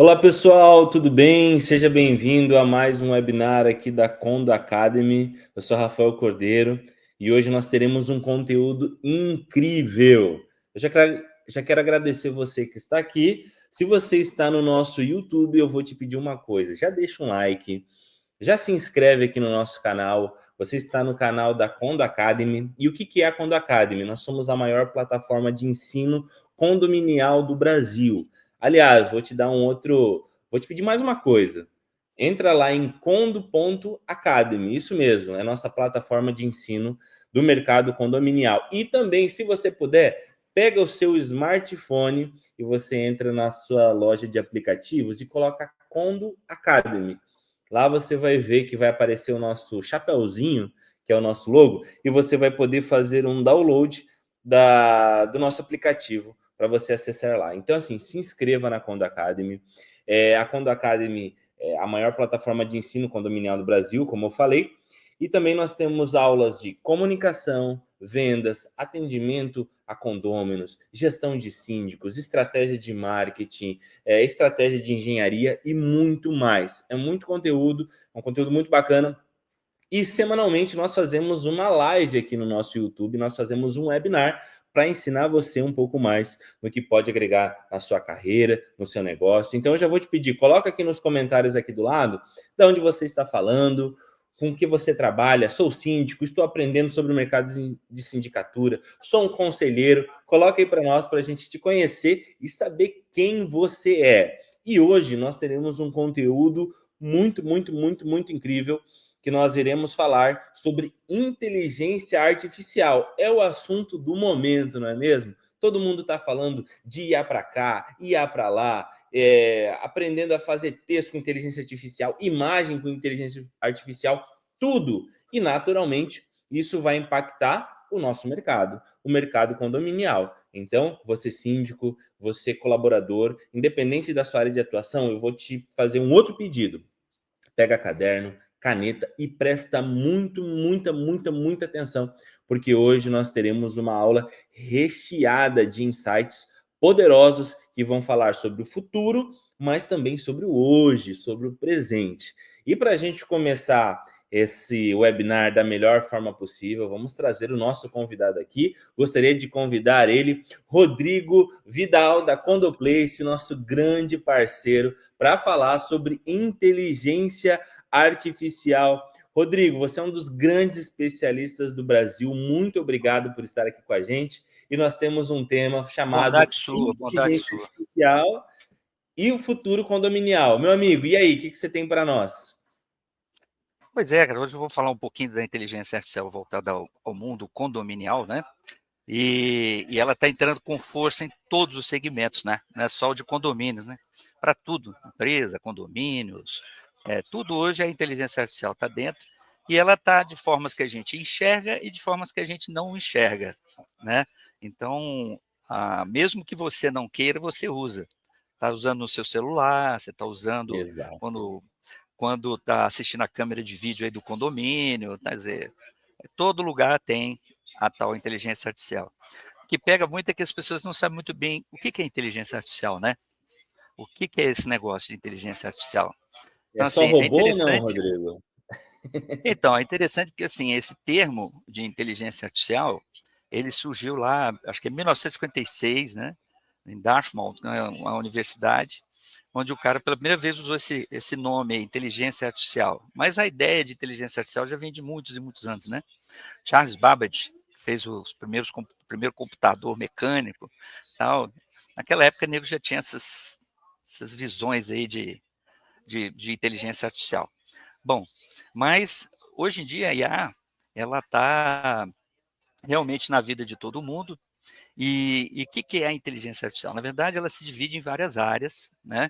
Olá pessoal, tudo bem? Seja bem-vindo a mais um webinar aqui da Condo Academy. Eu sou Rafael Cordeiro e hoje nós teremos um conteúdo incrível. Eu já quero agradecer você que está aqui. Se você está no nosso YouTube, eu vou te pedir uma coisa: já deixa um like, já se inscreve aqui no nosso canal. Você está no canal da Condo Academy. E o que é a Condo Academy? Nós somos a maior plataforma de ensino condominial do Brasil. Aliás, vou te pedir mais uma coisa. Entra lá em condo.academy, isso mesmo, é a nossa plataforma de ensino do mercado condominial. E também, se você puder, pega o seu smartphone e você entra na sua loja de aplicativos e coloca Condo Academy. Lá você vai ver que vai aparecer o nosso chapeuzinho, que é o nosso logo, e você vai poder fazer um download do nosso aplicativo para você acessar lá. Então, assim, se inscreva na Condo Academy. A Condo Academy é a maior plataforma de ensino condominial do Brasil, como eu falei. E também nós temos aulas de comunicação, vendas, atendimento a condôminos, gestão de síndicos, estratégia de marketing, estratégia de engenharia e muito mais. É muito conteúdo, um conteúdo muito bacana. E semanalmente nós fazemos uma live aqui no nosso YouTube, nós fazemos um webinar para ensinar você um pouco mais no que pode agregar na sua carreira, no seu negócio. Então eu já vou te pedir, coloca aqui nos comentários aqui do lado, de onde você está falando, com o que você trabalha. Sou síndico, estou aprendendo sobre o mercado de sindicatura, sou um conselheiro. Coloca aí para nós, para a gente te conhecer e saber quem você é. E hoje nós teremos um conteúdo muito incrível, que nós iremos falar sobre inteligência artificial. É o assunto do momento, não é mesmo? Todo mundo está falando de IA para cá, IA para lá, aprendendo a fazer texto com inteligência artificial, imagem com inteligência artificial, tudo. E, naturalmente, isso vai impactar o nosso mercado, o mercado condominial. Então, você síndico, você colaborador, independente da sua área de atuação, eu vou te fazer um outro pedido. Pega caderno, caneta e presta muita atenção, porque hoje nós teremos uma aula recheada de insights poderosos que vão falar sobre o futuro, mas também sobre o hoje, sobre o presente. E para a gente começar esse webinar da melhor forma possível, vamos trazer o nosso convidado aqui. Gostaria de convidar ele, Rodrigo Vidal, da Condoplace, nosso grande parceiro, para falar sobre inteligência artificial. Rodrigo, você é um dos grandes especialistas do Brasil. Muito obrigado por estar aqui com a gente. E nós temos um tema chamado Bondade inteligência sua. artificial e o futuro condominial. Meu amigo, e aí, o que você tem para nós? Pois é, cara, hoje eu vou falar um pouquinho da inteligência artificial voltada ao mundo condominial, né? E ela está entrando com força em todos os segmentos, né? Não é só o de condomínios, né? Para tudo, empresa, condomínios, tudo hoje a inteligência artificial está dentro e ela está de formas que a gente enxerga e de formas que a gente não enxerga, né? Então, mesmo que você não queira, você usa. Está usando no seu celular, você está usando Exato. quando está assistindo a câmera de vídeo aí do condomínio, quer dizer, todo lugar tem a tal inteligência artificial. O que pega muito é que as pessoas não sabem muito bem o que é inteligência artificial, né? O que é esse negócio de inteligência artificial? É Então, só assim, é robô ou não, interessante. Rodrigo? Então, é interessante porque, assim, esse termo de inteligência artificial, ele surgiu lá, acho que em 1956, né? Em Dartmouth, né, uma universidade, onde o cara pela primeira vez usou esse nome, inteligência artificial. Mas a ideia de inteligência artificial já vem de muitos e muitos anos, né? Charles Babbage fez o primeiro computador mecânico, tal. Naquela época, o nego já tinha essas visões aí de inteligência artificial. Bom, mas hoje em dia a IA, ela está realmente na vida de todo mundo. E o que é a inteligência artificial? Na verdade, ela se divide em várias áreas, né?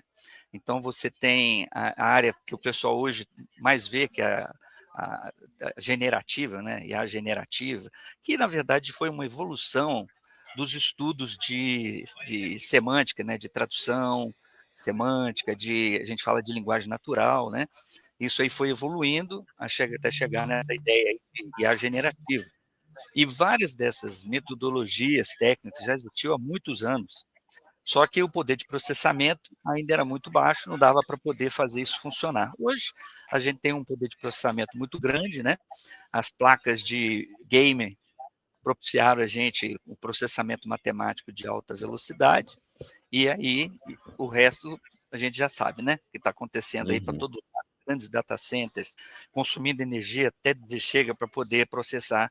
Então, você tem a área que o pessoal hoje mais vê, que é a generativa, né? E a generativa, que na verdade foi uma evolução dos estudos de semântica, né? De tradução semântica, a gente fala de linguagem natural, né? Isso aí foi evoluindo até chegar nessa ideia aí de IA generativa. E várias dessas metodologias técnicas já existiam há muitos anos. Só que o poder de processamento ainda era muito baixo, não dava para poder fazer isso funcionar. Hoje, a gente tem um poder de processamento muito grande, né? As placas de game propiciaram a gente o processamento matemático de alta velocidade, e aí o resto a gente já sabe, né? Que está acontecendo aí para Uhum. todo lado. Grandes data centers, consumindo energia até chega para poder processar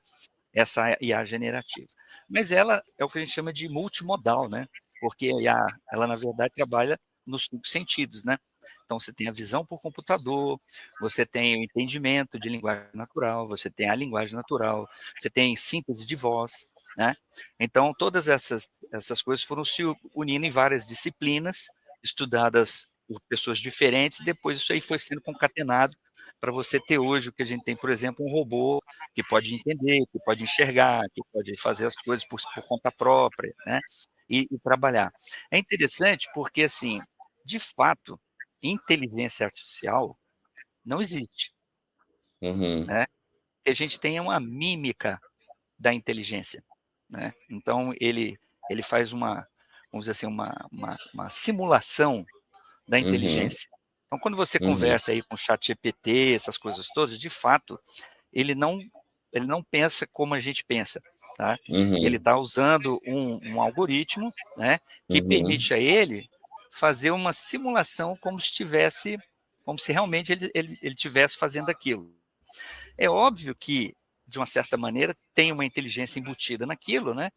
essa IA generativa. Mas ela é o que a gente chama de multimodal, né? Porque a IA, ela na verdade trabalha nos 5 sentidos, né? Então você tem a visão por computador, você tem o entendimento de linguagem natural, você tem a linguagem natural, você tem síntese de voz, né? Então todas essas coisas foram se unindo em várias disciplinas estudadas por pessoas diferentes e depois isso aí foi sendo concatenado para você ter hoje o que a gente tem, por exemplo, um robô que pode entender, que pode enxergar, que pode fazer as coisas por conta própria, né? E trabalhar. É interessante porque, assim, de fato, inteligência artificial não existe, Uhum. né? A gente tem uma mímica da inteligência, né? Então, ele faz uma, vamos dizer assim, uma simulação da Uhum. inteligência. Então, quando você Uhum. conversa aí com o chat GPT, essas coisas todas, de fato, ele não ele não pensa como a gente pensa, tá? Ele Uhum. está usando um algoritmo, né, que Uhum. permite a ele fazer uma simulação como se realmente ele tivesse fazendo aquilo. É óbvio que, de uma certa maneira, tem uma inteligência embutida naquilo, né?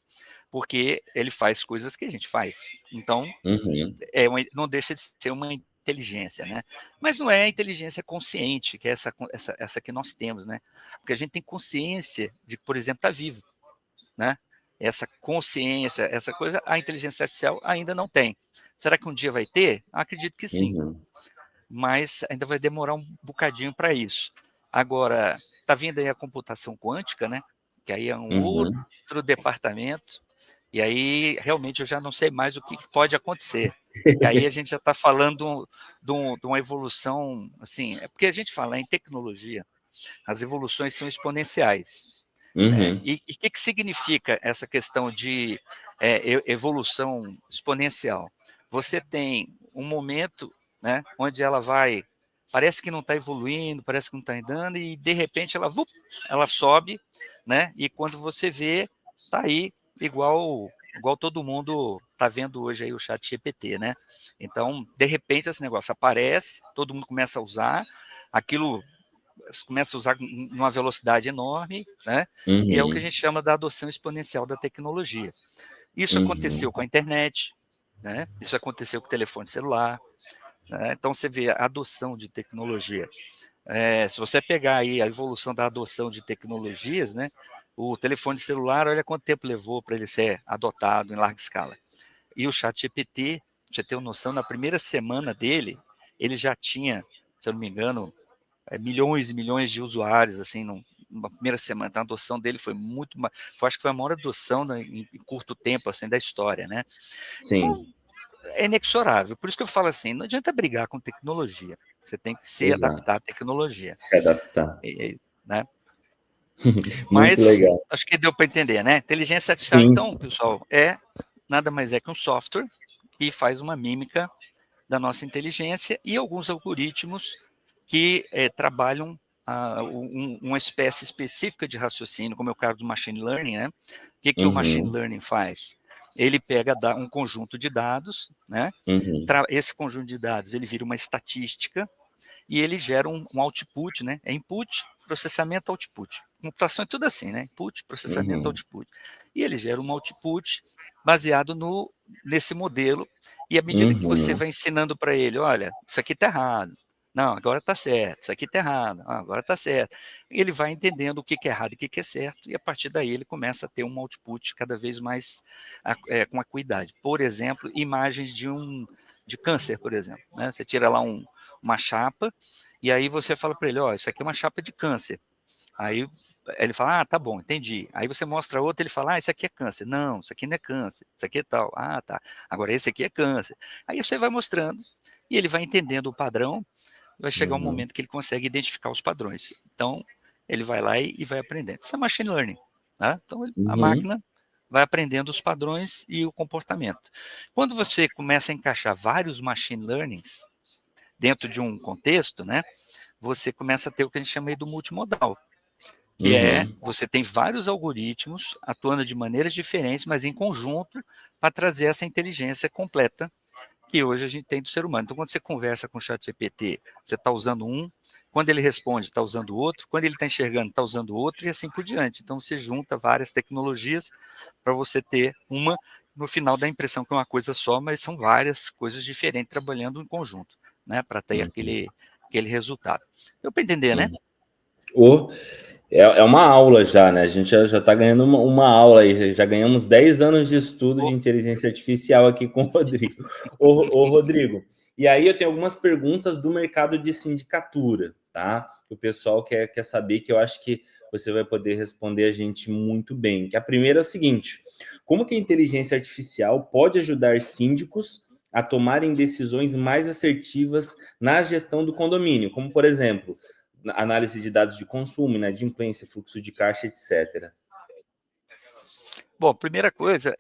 Porque ele faz coisas que a gente faz. Então, Uhum. não deixa de ser uma inteligência, né? Mas não é a inteligência consciente, que é essa que nós temos, né? Porque a gente tem consciência de que, por exemplo, está vivo, né? Essa consciência, essa coisa, a inteligência artificial ainda não tem. Será que um dia vai ter? Acredito que sim, Uhum. mas ainda vai demorar um bocadinho para isso. Agora, está vindo aí a computação quântica, né? Que aí é um Uhum. outro departamento, e aí realmente eu já não sei mais o que pode acontecer. E aí a gente já está falando de uma evolução, assim, é porque a gente fala em tecnologia, as evoluções são exponenciais. Né? Uhum. E o que significa essa questão de evolução exponencial? Você tem um momento, né, onde ela vai, parece que não está evoluindo, parece que não está andando, e de repente ela sobe, né? E quando você vê, está aí igual todo mundo está vendo hoje aí o chat GPT, né? Então, de repente, esse negócio aparece, todo mundo começa a usar, aquilo começa a usar numa velocidade enorme, né? E é o que a Uhum. gente chama da adoção exponencial da tecnologia. Isso Uhum. aconteceu com a internet, né? Isso aconteceu com o telefone celular, né? Então você vê a adoção de tecnologia. Se você pegar aí a evolução da adoção de tecnologias, né? O telefone celular, olha quanto tempo levou para ele ser adotado em larga escala. E o chat GPT, você tem uma noção, na primeira semana dele, ele já tinha, se eu não me engano, milhões e milhões de usuários, assim, numa primeira semana. Então, a adoção dele foi acho que foi a maior adoção, né, em curto tempo, assim, da história, né? Então, Sim, é inexorável. Por isso que eu falo assim, não adianta brigar com tecnologia. Você tem que se adaptar à exato. tecnologia, Se adaptar. né? Muito Mas legal. acho que deu para entender, né? Inteligência artificial, Sim. então, pessoal, nada mais é que um software que faz uma mímica da nossa inteligência e alguns algoritmos que trabalham uma espécie específica de raciocínio, como é o caso do machine learning, né? O que o machine Uhum. learning faz? Ele pega um conjunto de dados, né? Uhum. Esse conjunto de dados ele vira uma estatística e ele gera um output, né? É input, processamento, output. Computação é tudo assim, né? Input, processamento, Uhum. output. E ele gera um output baseado nesse modelo. E à medida que você Uhum. vai ensinando para ele, olha, isso aqui está errado. Não, agora está certo. Isso aqui está errado. Ah, agora está certo. Ele vai entendendo o que é errado e o que é certo. E a partir daí ele começa a ter um output cada vez mais com acuidade. Por exemplo, imagens de câncer, por exemplo. Né? Você tira lá uma chapa, e aí você fala para ele, ó, isso aqui é uma chapa de câncer. Aí ele fala, ah, tá bom, entendi. Aí você mostra outra, ele fala, ah, isso aqui é câncer. Não, isso aqui não é câncer, isso aqui é tal. Ah, tá. Agora esse aqui é câncer. Aí você vai mostrando, e ele vai entendendo o padrão, vai chegar um Uhum. momento que ele consegue identificar os padrões. Então, ele vai lá e vai aprendendo. Isso é machine learning. Tá? Então, a Uhum. máquina vai aprendendo os padrões e o comportamento. Quando você começa a encaixar vários machine learnings dentro de um contexto, né, você começa a ter o que a gente chama aí do multimodal, que é, você tem vários algoritmos atuando de maneiras diferentes, mas em conjunto, para trazer essa inteligência completa que hoje a gente tem do ser humano. Então, quando você conversa com o ChatGPT, você está usando um, quando ele responde, está usando outro, quando ele está enxergando, está usando outro, e assim por diante. Então, você junta várias tecnologias para você ter uma, no final dá a impressão que é uma coisa só, mas são várias coisas diferentes trabalhando em conjunto, né, para ter aquele resultado. Deu para entender, né? Ou é uma aula já, né? A gente já está ganhando uma aula aí, já ganhamos 10 anos de estudo de inteligência artificial aqui com o Rodrigo. Ô, Rodrigo, e aí eu tenho algumas perguntas do mercado de sindicatura, tá? Que o pessoal quer saber, que eu acho que você vai poder responder a gente muito bem. Que a primeira é o seguinte: como que a inteligência artificial pode ajudar síndicos a tomarem decisões mais assertivas na gestão do condomínio? Como, por exemplo, análise de dados de consumo, inadimplência, fluxo de caixa, etc. Bom, primeira coisa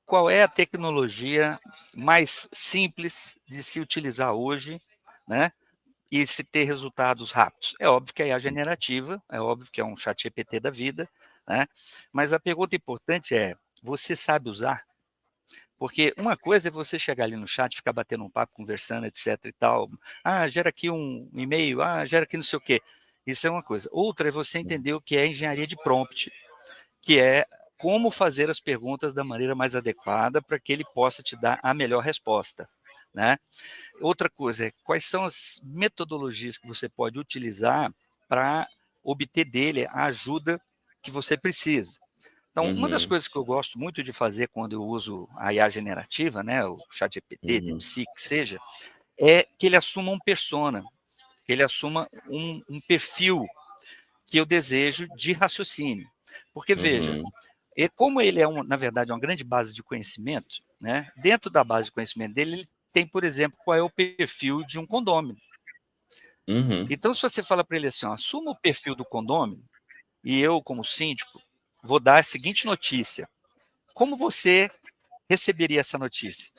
qual é a tecnologia mais simples de se utilizar hoje, né? E se ter resultados rápidos. É óbvio que a IA generativa, é óbvio que é um chat GPT da vida, né? Mas a pergunta importante é, você sabe usar? Porque uma coisa é você chegar ali no chat, ficar batendo um papo, conversando, etc e tal. Ah, gera aqui um e-mail, gera aqui não sei o quê. Isso é uma coisa. Outra é você entender o que é engenharia de prompt, que é como fazer as perguntas da maneira mais adequada para que ele possa te dar a melhor resposta, né? Outra coisa é quais são as metodologias que você pode utilizar para obter dele a ajuda que você precisa. Então, uma das coisas que eu gosto muito de fazer quando eu uso a IA generativa, né, o ChatGPT, DeepSeek, que seja, é que ele assuma um persona, que ele assuma um perfil que eu desejo de raciocínio. Porque, veja, como ele é, na verdade, uma grande base de conhecimento, né, dentro da base de conhecimento dele, ele tem, por exemplo, qual é o perfil de um condômino. Então, se você fala para ele assim, assuma o perfil do condômino, e eu, como síndico, vou dar a seguinte notícia. Como você receberia essa notícia?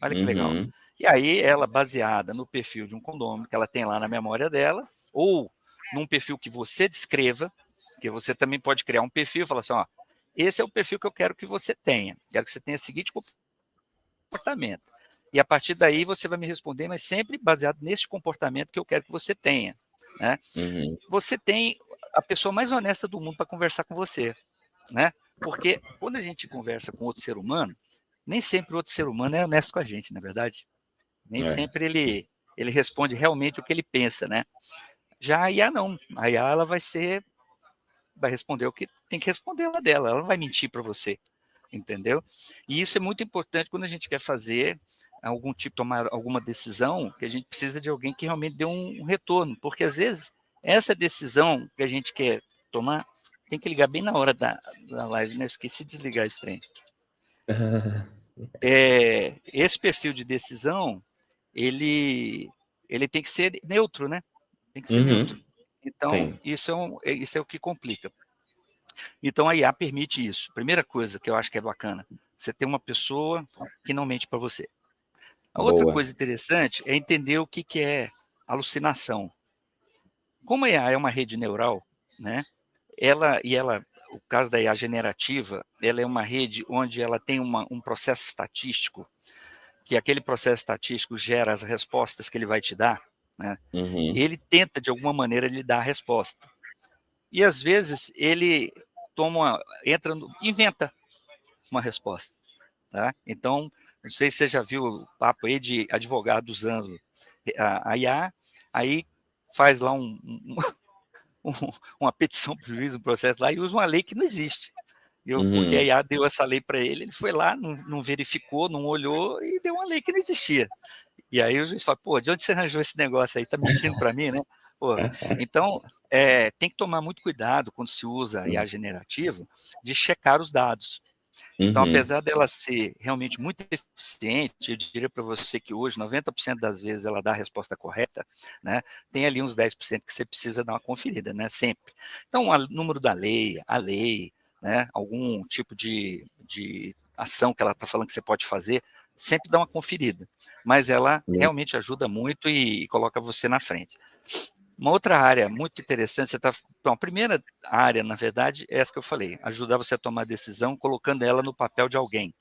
Olha que legal. E aí, ela, baseada no perfil de um condômino que ela tem lá na memória dela, ou num perfil que você descreva, que você também pode criar um perfil e falar assim, esse é o perfil que eu quero que você tenha. Quero que você tenha o seguinte comportamento. E a partir daí você vai me responder, mas sempre baseado nesse comportamento que eu quero que você tenha, né? Você tem a pessoa mais honesta do mundo para conversar com você, né? Porque quando a gente conversa com outro ser humano, nem sempre o outro ser humano é honesto com a gente, na é verdade. Nem sempre ele responde realmente o que ele pensa, né? Já a IA não. A IA ela vai responder o que tem que responder lá dela. Ela não vai mentir para você, entendeu? E isso é muito importante quando a gente quer fazer algum tipo, tomar alguma decisão, que a gente precisa de alguém que realmente dê um retorno, porque às vezes essa decisão que a gente quer tomar tem que ligar bem na hora da live, né? Eu esqueci de desligar esse trem. Esse perfil de decisão, ele tem que ser neutro, né? Tem que ser neutro. Então, isso é o que complica. Então, a IA permite isso. Primeira coisa que eu acho que é bacana, você ter uma pessoa que não mente para você. A outra Boa. coisa interessante é entender o que é alucinação. Como a IA é uma rede neural, né? O caso da IA generativa, ela é uma rede onde ela tem um processo estatístico, que aquele processo estatístico gera as respostas que ele vai te dar, né? Ele tenta, de alguma maneira, lhe dar a resposta. E, às vezes, ele inventa uma resposta. Tá? Então, não sei se você já viu o papo aí de advogado usando a IA, aí faz lá uma petição para o juiz, um processo lá, e usa uma lei que não existe. Porque a IA deu essa lei para ele, ele foi lá, não verificou, não olhou e deu uma lei que não existia. E aí o juiz fala, pô, de onde você arranjou esse negócio aí? Tá mentindo para mim, né? Pô, então, tem que tomar muito cuidado quando se usa a IA generativa de checar os dados. Então, apesar dela ser realmente muito eficiente, eu diria para você que hoje 90% das vezes ela dá a resposta correta, né? Tem ali uns 10% que você precisa dar uma conferida, né? Sempre. Então, o número da lei, a lei, né, algum tipo de ação que ela está falando que você pode fazer, sempre dá uma conferida, mas ela realmente ajuda muito e coloca você na frente. Uma outra área muito interessante, bom, a primeira área, na verdade, é essa que eu falei, ajudar você a tomar decisão, colocando ela no papel de alguém,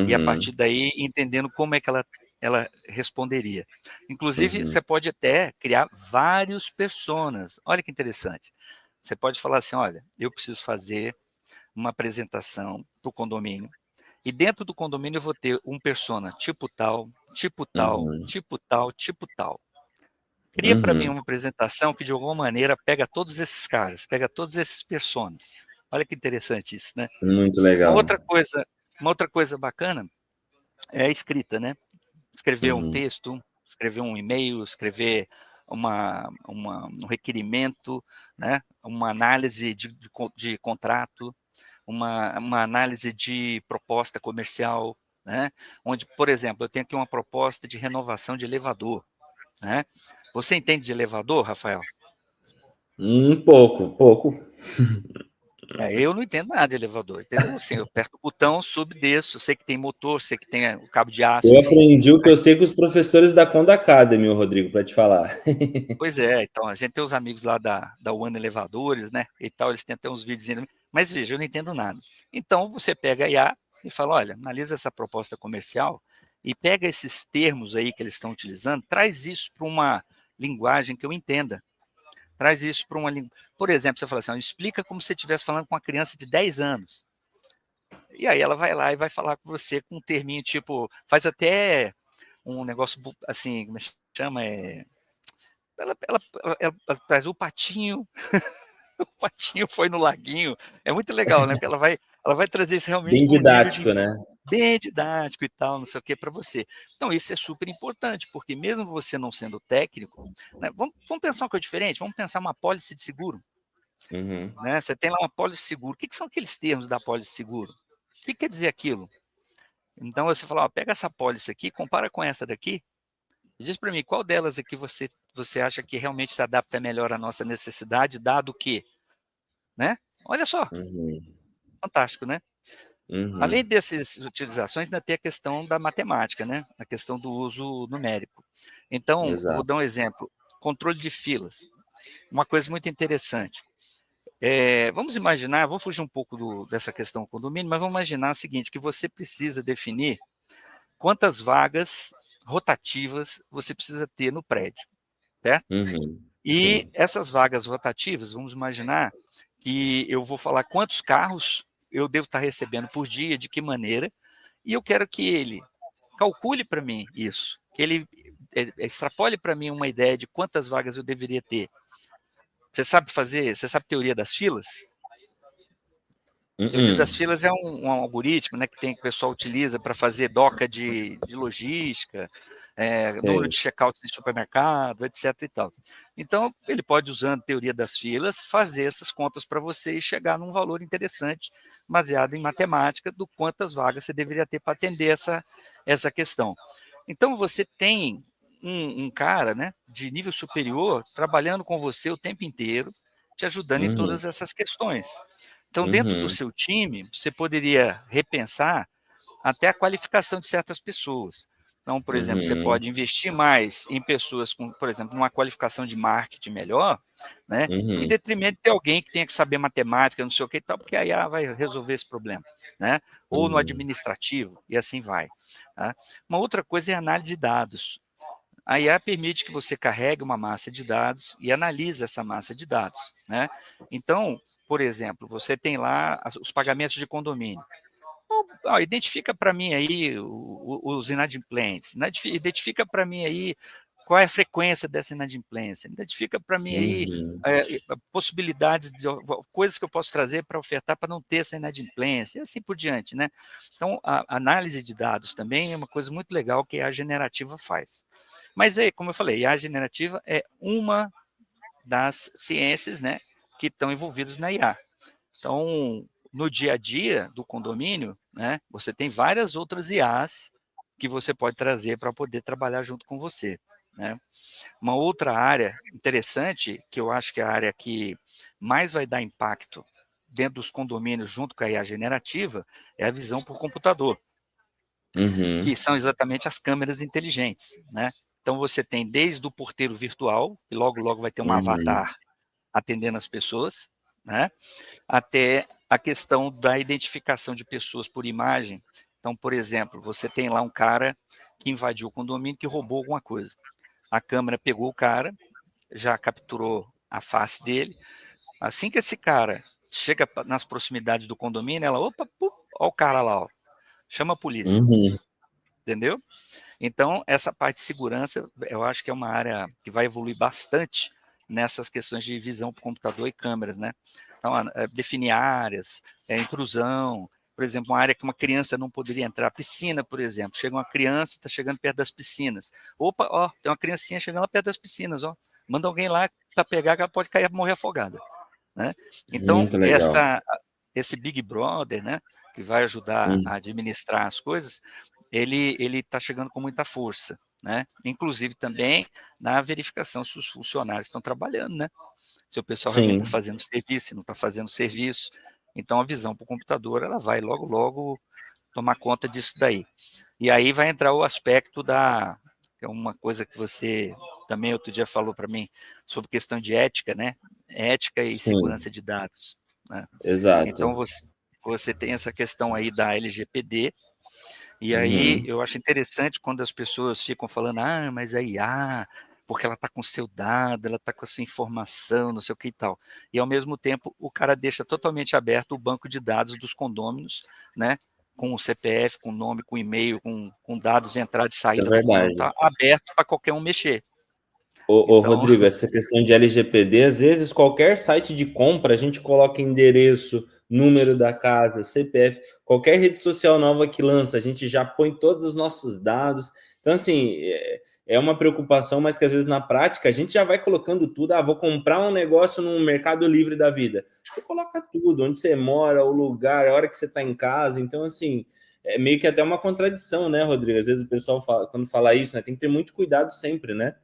e a partir daí entendendo como é que ela responderia. Inclusive, você pode até criar vários personas, olha que interessante. Você pode falar assim, olha, eu preciso fazer uma apresentação para o condomínio, e dentro do condomínio eu vou ter um persona tipo tal, tipo tal, tipo tal, tipo tal. Cria para mim uma apresentação que de alguma maneira pega todos esses caras, pega todos esses personas. Olha que interessante isso, né? Muito Uma legal. outra coisa, uma outra coisa bacana é a escrita, né? Escrever um Uhum. texto, escrever um e-mail, escrever um requerimento, né? Uma análise de contrato, uma análise de proposta comercial, né? Onde, por exemplo, eu tenho aqui uma proposta de renovação de elevador, né? Você entende de elevador, Rafael? Pouco. Eu não entendo nada de elevador, entendo assim, eu aperto o botão, subo, desço, sei que tem motor, sei que tem o cabo de aço, Eu enfim. aprendi o que eu sei com os professores da Conda Academy, Rodrigo, para te falar. Pois é, então a gente tem os amigos lá da One Elevadores, né, e tal, eles têm até uns vídeos, mas veja, eu não entendo nada. Então você pega a IA e fala, olha, analisa essa proposta comercial e pega esses termos aí que eles estão utilizando, traz isso para uma linguagem que eu entenda. Traz isso para uma língua. Por exemplo, você fala assim, ó, explica como se você estivesse falando com uma criança de 10 anos. E aí ela vai lá e vai falar com você com um terminho tipo, faz até um negócio assim, como é que chama? Ela traz o patinho, o patinho foi no laguinho. É muito legal, né? Porque ela vai trazer isso realmente Bem para um nível de didático, né? bem didático e tal, não sei o que, para você. Então, isso é super importante, porque mesmo você não sendo técnico, né, vamos pensar uma coisa diferente, vamos pensar uma pólice de seguro. Uhum. Né? Você tem lá uma pólice de seguro. O que são aqueles termos da pólice de seguro? O que quer dizer aquilo? Então você fala, ó, pega essa pólice aqui, compara com essa daqui, e diz para mim qual delas aqui você acha que realmente se adapta melhor à nossa necessidade, dado que, né? Olha só, Uhum. fantástico, né? Além Uhum. dessas utilizações, ainda tem a questão da matemática, né? A questão do uso numérico. Então, eu vou dar um Exato. exemplo: controle de filas. Uma coisa muito interessante. Vamos imaginar, vou fugir um pouco dessa questão condomínio, mas vamos imaginar o seguinte, que você precisa definir quantas vagas rotativas você precisa ter no prédio, certo? Uhum. E Sim. essas vagas rotativas, vamos imaginar que eu vou falar quantos carros eu devo estar recebendo por dia, de que maneira, e eu quero que ele calcule para mim isso, que ele extrapole para mim uma ideia de quantas vagas eu deveria ter. Você sabe teoria das filas? Teoria das Uhum. filas é um algoritmo, né, que o pessoal utiliza para fazer doca de logística, número Sei. de checkouts de supermercado, etc. e tal. Então, ele pode, usando a teoria das filas, fazer essas contas para você e chegar num valor interessante, baseado em matemática, do quantas vagas você deveria ter para atender essa questão. Então, você tem um cara, né, de nível superior trabalhando com você o tempo inteiro, te ajudando em Uhum. todas essas questões. Então, dentro do Uhum. seu time, você poderia repensar até a qualificação de certas pessoas. Então, por exemplo, você Uhum. pode investir mais em pessoas com, por exemplo, uma qualificação de marketing melhor, né, em Uhum. detrimento de alguém que tenha que saber matemática, não sei o que e tal, porque a IA vai resolver esse problema, né? Ou no Uhum. administrativo, e assim vai. Tá? Uma outra coisa é a análise de dados. A IA permite que você carregue uma massa de dados e analise essa massa de dados, né? Então, por exemplo, você tem lá os pagamentos de condomínio. Identifica para mim aí os inadimplentes, identifica para mim aí qual é a frequência dessa inadimplência, identifica para mim aí Uhum. possibilidades de coisas que eu posso trazer para ofertar para não ter essa inadimplência, e assim por diante, né? Então, a análise de dados também é uma coisa muito legal que a generativa faz. Mas aí, como eu falei, a generativa é uma das ciências, né, que estão envolvidas na IA. Então, no dia a dia do condomínio, né, você tem várias outras IAs que você pode trazer para poder trabalhar junto com você, né? Uma outra área interessante, que eu acho que é a área que mais vai dar impacto dentro dos condomínios, junto com a IA generativa, é a visão por computador, Uhum. que são exatamente as câmeras inteligentes, né? Então você tem desde o porteiro virtual, que logo logo vai ter um Uhum. avatar atendendo as pessoas, né? Até a questão da identificação de pessoas por imagem. Então, por exemplo, você tem lá um cara que invadiu o condomínio, que roubou alguma coisa. A câmera pegou o cara, já capturou a face dele. Assim que esse cara chega nas proximidades do condomínio, ela, opa, pum, ó o cara lá, ó, chama a polícia, Uhum. entendeu? Então, essa parte de segurança, eu acho que é uma área que vai evoluir bastante nessas questões de visão por computador e câmeras, né? Então, definir áreas, intrusão, por exemplo, uma área que uma criança não poderia entrar, piscina, por exemplo. Chega uma criança, está chegando perto das piscinas. Opa, ó, tem uma criancinha chegando lá perto das piscinas, ó. Manda alguém lá para pegar, que ela pode cair e morrer afogada, né? Então, Muito legal. esse Big Brother, né, que vai ajudar Uhum. a administrar as coisas, ele está chegando com muita força, né? Inclusive também na verificação se os funcionários estão trabalhando, né? Se o pessoal realmente está Sim, fazendo serviço, se não está fazendo serviço. Então a visão para o computador ela vai logo logo tomar conta disso daí. E aí vai entrar o aspecto da que é uma coisa que você também outro dia falou para mim sobre questão de ética, né? Ética e sim, segurança de dados, né? Então exato. você tem essa questão aí da LGPD, e aí Uhum. eu acho interessante quando as pessoas ficam falando, ah, mas a IA, porque ela está com o seu dado, ela está com a sua informação, não sei o que e tal. E ao mesmo tempo o cara deixa totalmente aberto o banco de dados dos condôminos, né? Com o CPF, com o nome, com e-mail, com dados de entrada e É saída do condomínio, verdade. está aberto para qualquer um mexer. Ô, Então, Rodrigo, essa questão de LGPD, às vezes qualquer site de compra a gente coloca endereço, número da casa, CPF, qualquer rede social nova que lança, a gente já põe todos os nossos dados. Então, assim, é uma preocupação, mas que às vezes na prática a gente já vai colocando tudo. Ah, vou comprar um negócio no Mercado Livre da vida. Você coloca tudo, onde você mora, o lugar, a hora que você está em casa. Então, assim, é meio que até uma contradição, né, Rodrigo? Às vezes o pessoal fala, quando fala isso, né, tem que ter muito cuidado sempre, né?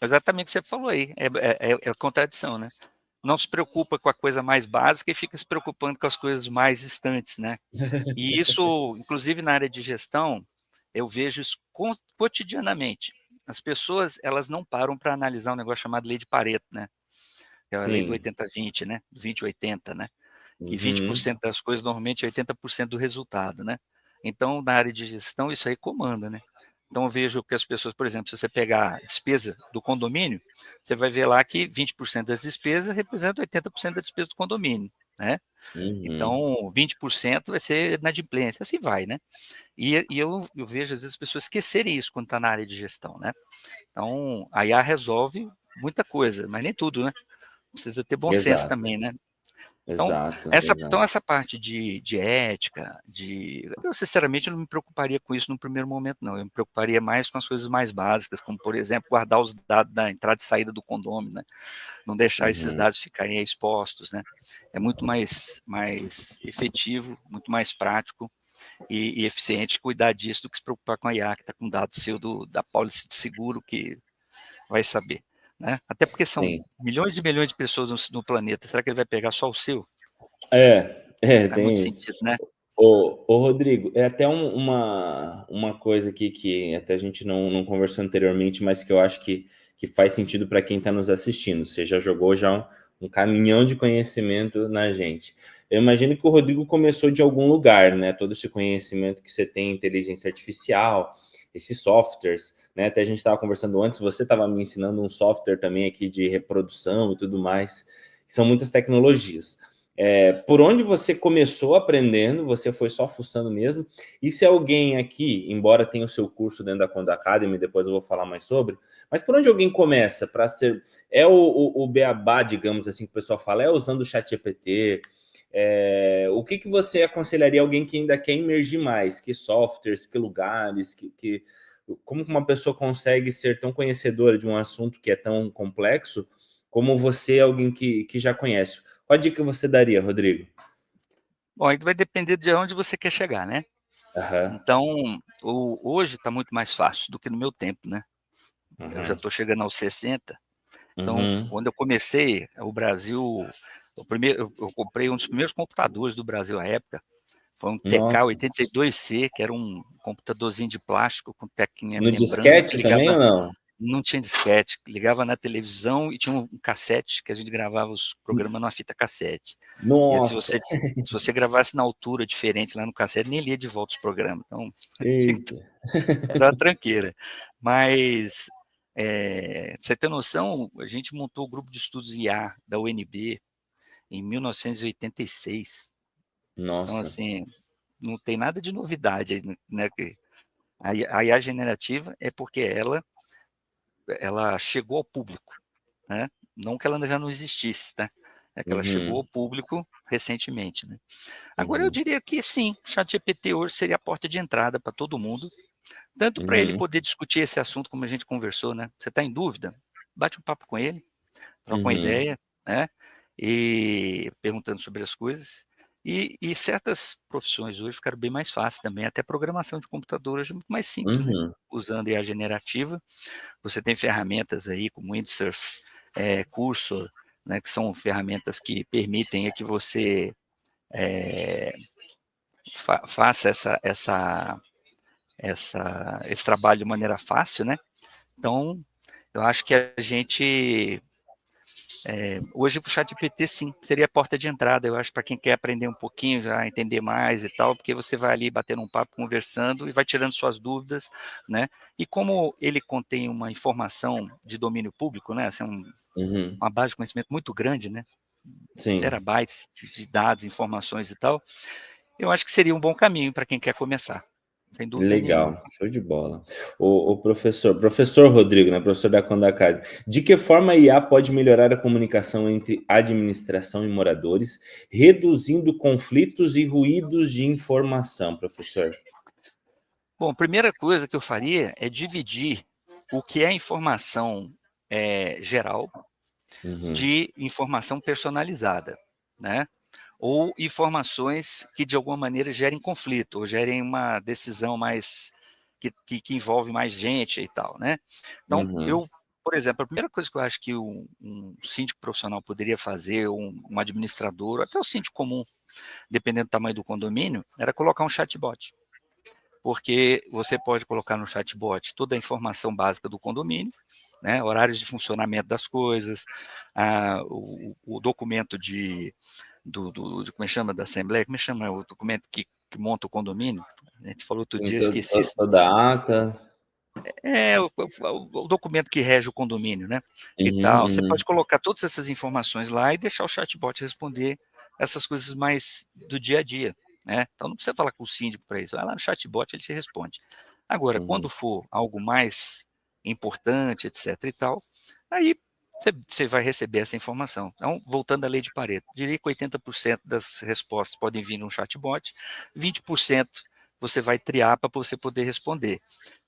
exatamente o que você falou aí, é contradição, né? Não se preocupa com a coisa mais básica e fica se preocupando com as coisas mais distantes, né? E isso, inclusive na área de gestão, eu vejo isso cotidianamente. As pessoas, elas não param para analisar um negócio chamado lei de Pareto, né? Que é a lei do Sim. 80-20, né? Do 20-80, né? Que Uhum. 20% das coisas normalmente é 80% do resultado, né? Então, na área de gestão, isso aí comanda, né? Então, eu vejo que as pessoas, por exemplo, se você pegar a despesa do condomínio, você vai ver lá que 20% das despesas representa 80% da despesa do condomínio, né? Uhum. Então, 20% vai ser inadimplência, assim vai, né? E eu vejo, às vezes, as pessoas esquecerem isso quando está na área de gestão, né? Então, a IA resolve muita coisa, mas nem tudo, né? Precisa ter bom senso Exato, também, né? Então, exato, então exato. essa parte de ética, eu sinceramente não me preocuparia com isso no primeiro momento, não. Eu me preocuparia mais com as coisas mais básicas, como, por exemplo, guardar os dados da entrada e saída do condomínio, né? Não deixar esses Uhum. dados ficarem expostos, né? É muito mais efetivo, muito mais prático e eficiente cuidar disso do que se preocupar com a IA, que está com dado seu da pólice de seguro, que vai saber. Né? Até porque são Sim. milhões e milhões de pessoas no planeta. Será que ele vai pegar só o seu? Faz muito Tem isso. sentido, né? Ô Rodrigo, é até uma coisa aqui que até a gente não conversou anteriormente, mas que eu acho que faz sentido para quem está nos assistindo. Você já jogou já um caminhão de conhecimento na gente. Eu imagino que o Rodrigo começou de algum lugar, né? Todo esse conhecimento que você tem em inteligência artificial, esses softwares, né? Até a gente estava conversando antes, você estava me ensinando um software também aqui de reprodução e tudo mais, que são muitas tecnologias. Por onde você começou aprendendo, você foi só fuçando mesmo, e se alguém aqui, embora tenha o seu curso dentro da Conda Academy, depois eu vou falar mais sobre, mas por onde alguém começa para ser, o beabá, digamos assim, que o pessoal fala, é usando o chat GPT, o que você aconselharia alguém que ainda quer emergir mais, que softwares, que lugares, como que uma pessoa consegue ser tão conhecedora de um assunto que é tão complexo, como você, alguém que já conhece? Qual a dica você daria, Rodrigo? Bom, aí vai depender de onde você quer chegar, né? Aham. Então, hoje está muito mais fácil do que no meu tempo, né? Eu já Uhum. estou chegando aos 60. Então, Uhum. quando eu comecei, o Brasil Eu comprei um dos primeiros computadores do Brasil à época, foi um Nossa. TK-82C, que era um computadorzinho de plástico com tequinha No membrana, que disquete também ou ligava, não? não tinha disquete, ligava na televisão e tinha um cassete, que a gente gravava os programas numa fita cassete. E aí, Nossa. se você gravasse na altura diferente lá no cassete, nem lia de volta os programas. Então, Eita. era uma tranqueira. Mas, pra você ter noção, a gente montou o grupo de estudos IA da UNB em 1986. Então, Nossa. assim, não tem nada de novidade aí, né? A IA generativa é porque ela chegou ao público, né? Não que ela já não existisse, né? É que ela chegou ao Uhum, público recentemente, né? Agora, eu uhum, diria que sim, o ChatGPT hoje seria a porta de entrada para todo mundo, tanto para ele uhum, poder discutir esse assunto como a gente conversou, né? Você está em dúvida? Bate um papo com ele, troca uma uhum, ideia, né? E perguntando sobre as coisas. E certas profissões hoje ficaram bem mais fáceis também, até programação de computador hoje é muito mais simples, né? uhum, Usando IA generativa, você tem ferramentas aí como Windsurf, Cursor, né, que são ferramentas que permitem que você faça esse trabalho de maneira fácil, né? Então, eu acho que a gente hoje o ChatGPT sim, seria a porta de entrada, eu acho, para quem quer aprender um pouquinho, já entender mais e tal, porque você vai ali batendo um papo, conversando e vai tirando suas dúvidas, né? E como ele contém uma informação de domínio público, né? Assim, uhum. uma base de conhecimento muito grande, né? Sim, Terabytes de dados, informações e tal, eu acho que seria um bom caminho para quem quer começar, sem dúvida nenhuma. legal, show de bola. O professor Rodrigo, né, professor da Condacad, de que forma a IA pode melhorar a comunicação entre administração e moradores, reduzindo conflitos e ruídos de informação, professor? Bom, a primeira coisa que eu faria é dividir o que é informação geral Uhum, de informação personalizada, né? Ou informações que de alguma maneira gerem conflito, ou gerem uma decisão mais que envolve mais gente e tal, né? Então, uhum, por exemplo, a primeira coisa que eu acho que um síndico profissional poderia fazer, um administrador, ou até o síndico comum, dependendo do tamanho do condomínio, era colocar um chatbot. Porque você pode colocar no chatbot toda a informação básica do condomínio, né, horários de funcionamento das coisas, o documento como é que chama, da Assembleia, como é que chama o documento que monta o condomínio? A gente falou outro tem dia, esqueci. toda a ata. O documento que rege o condomínio, né? E Uhum, tal. Você uhum, pode colocar todas essas informações lá e deixar o chatbot responder essas coisas mais do dia a dia, né? Então não precisa falar com o síndico para isso. Vai lá no chatbot, ele te responde. Agora, uhum, quando for algo mais importante, etc. e tal, aí você vai receber essa informação. Então, voltando à lei de Pareto, diria que 80% das respostas podem vir num chatbot, 20% você vai triar para você poder responder.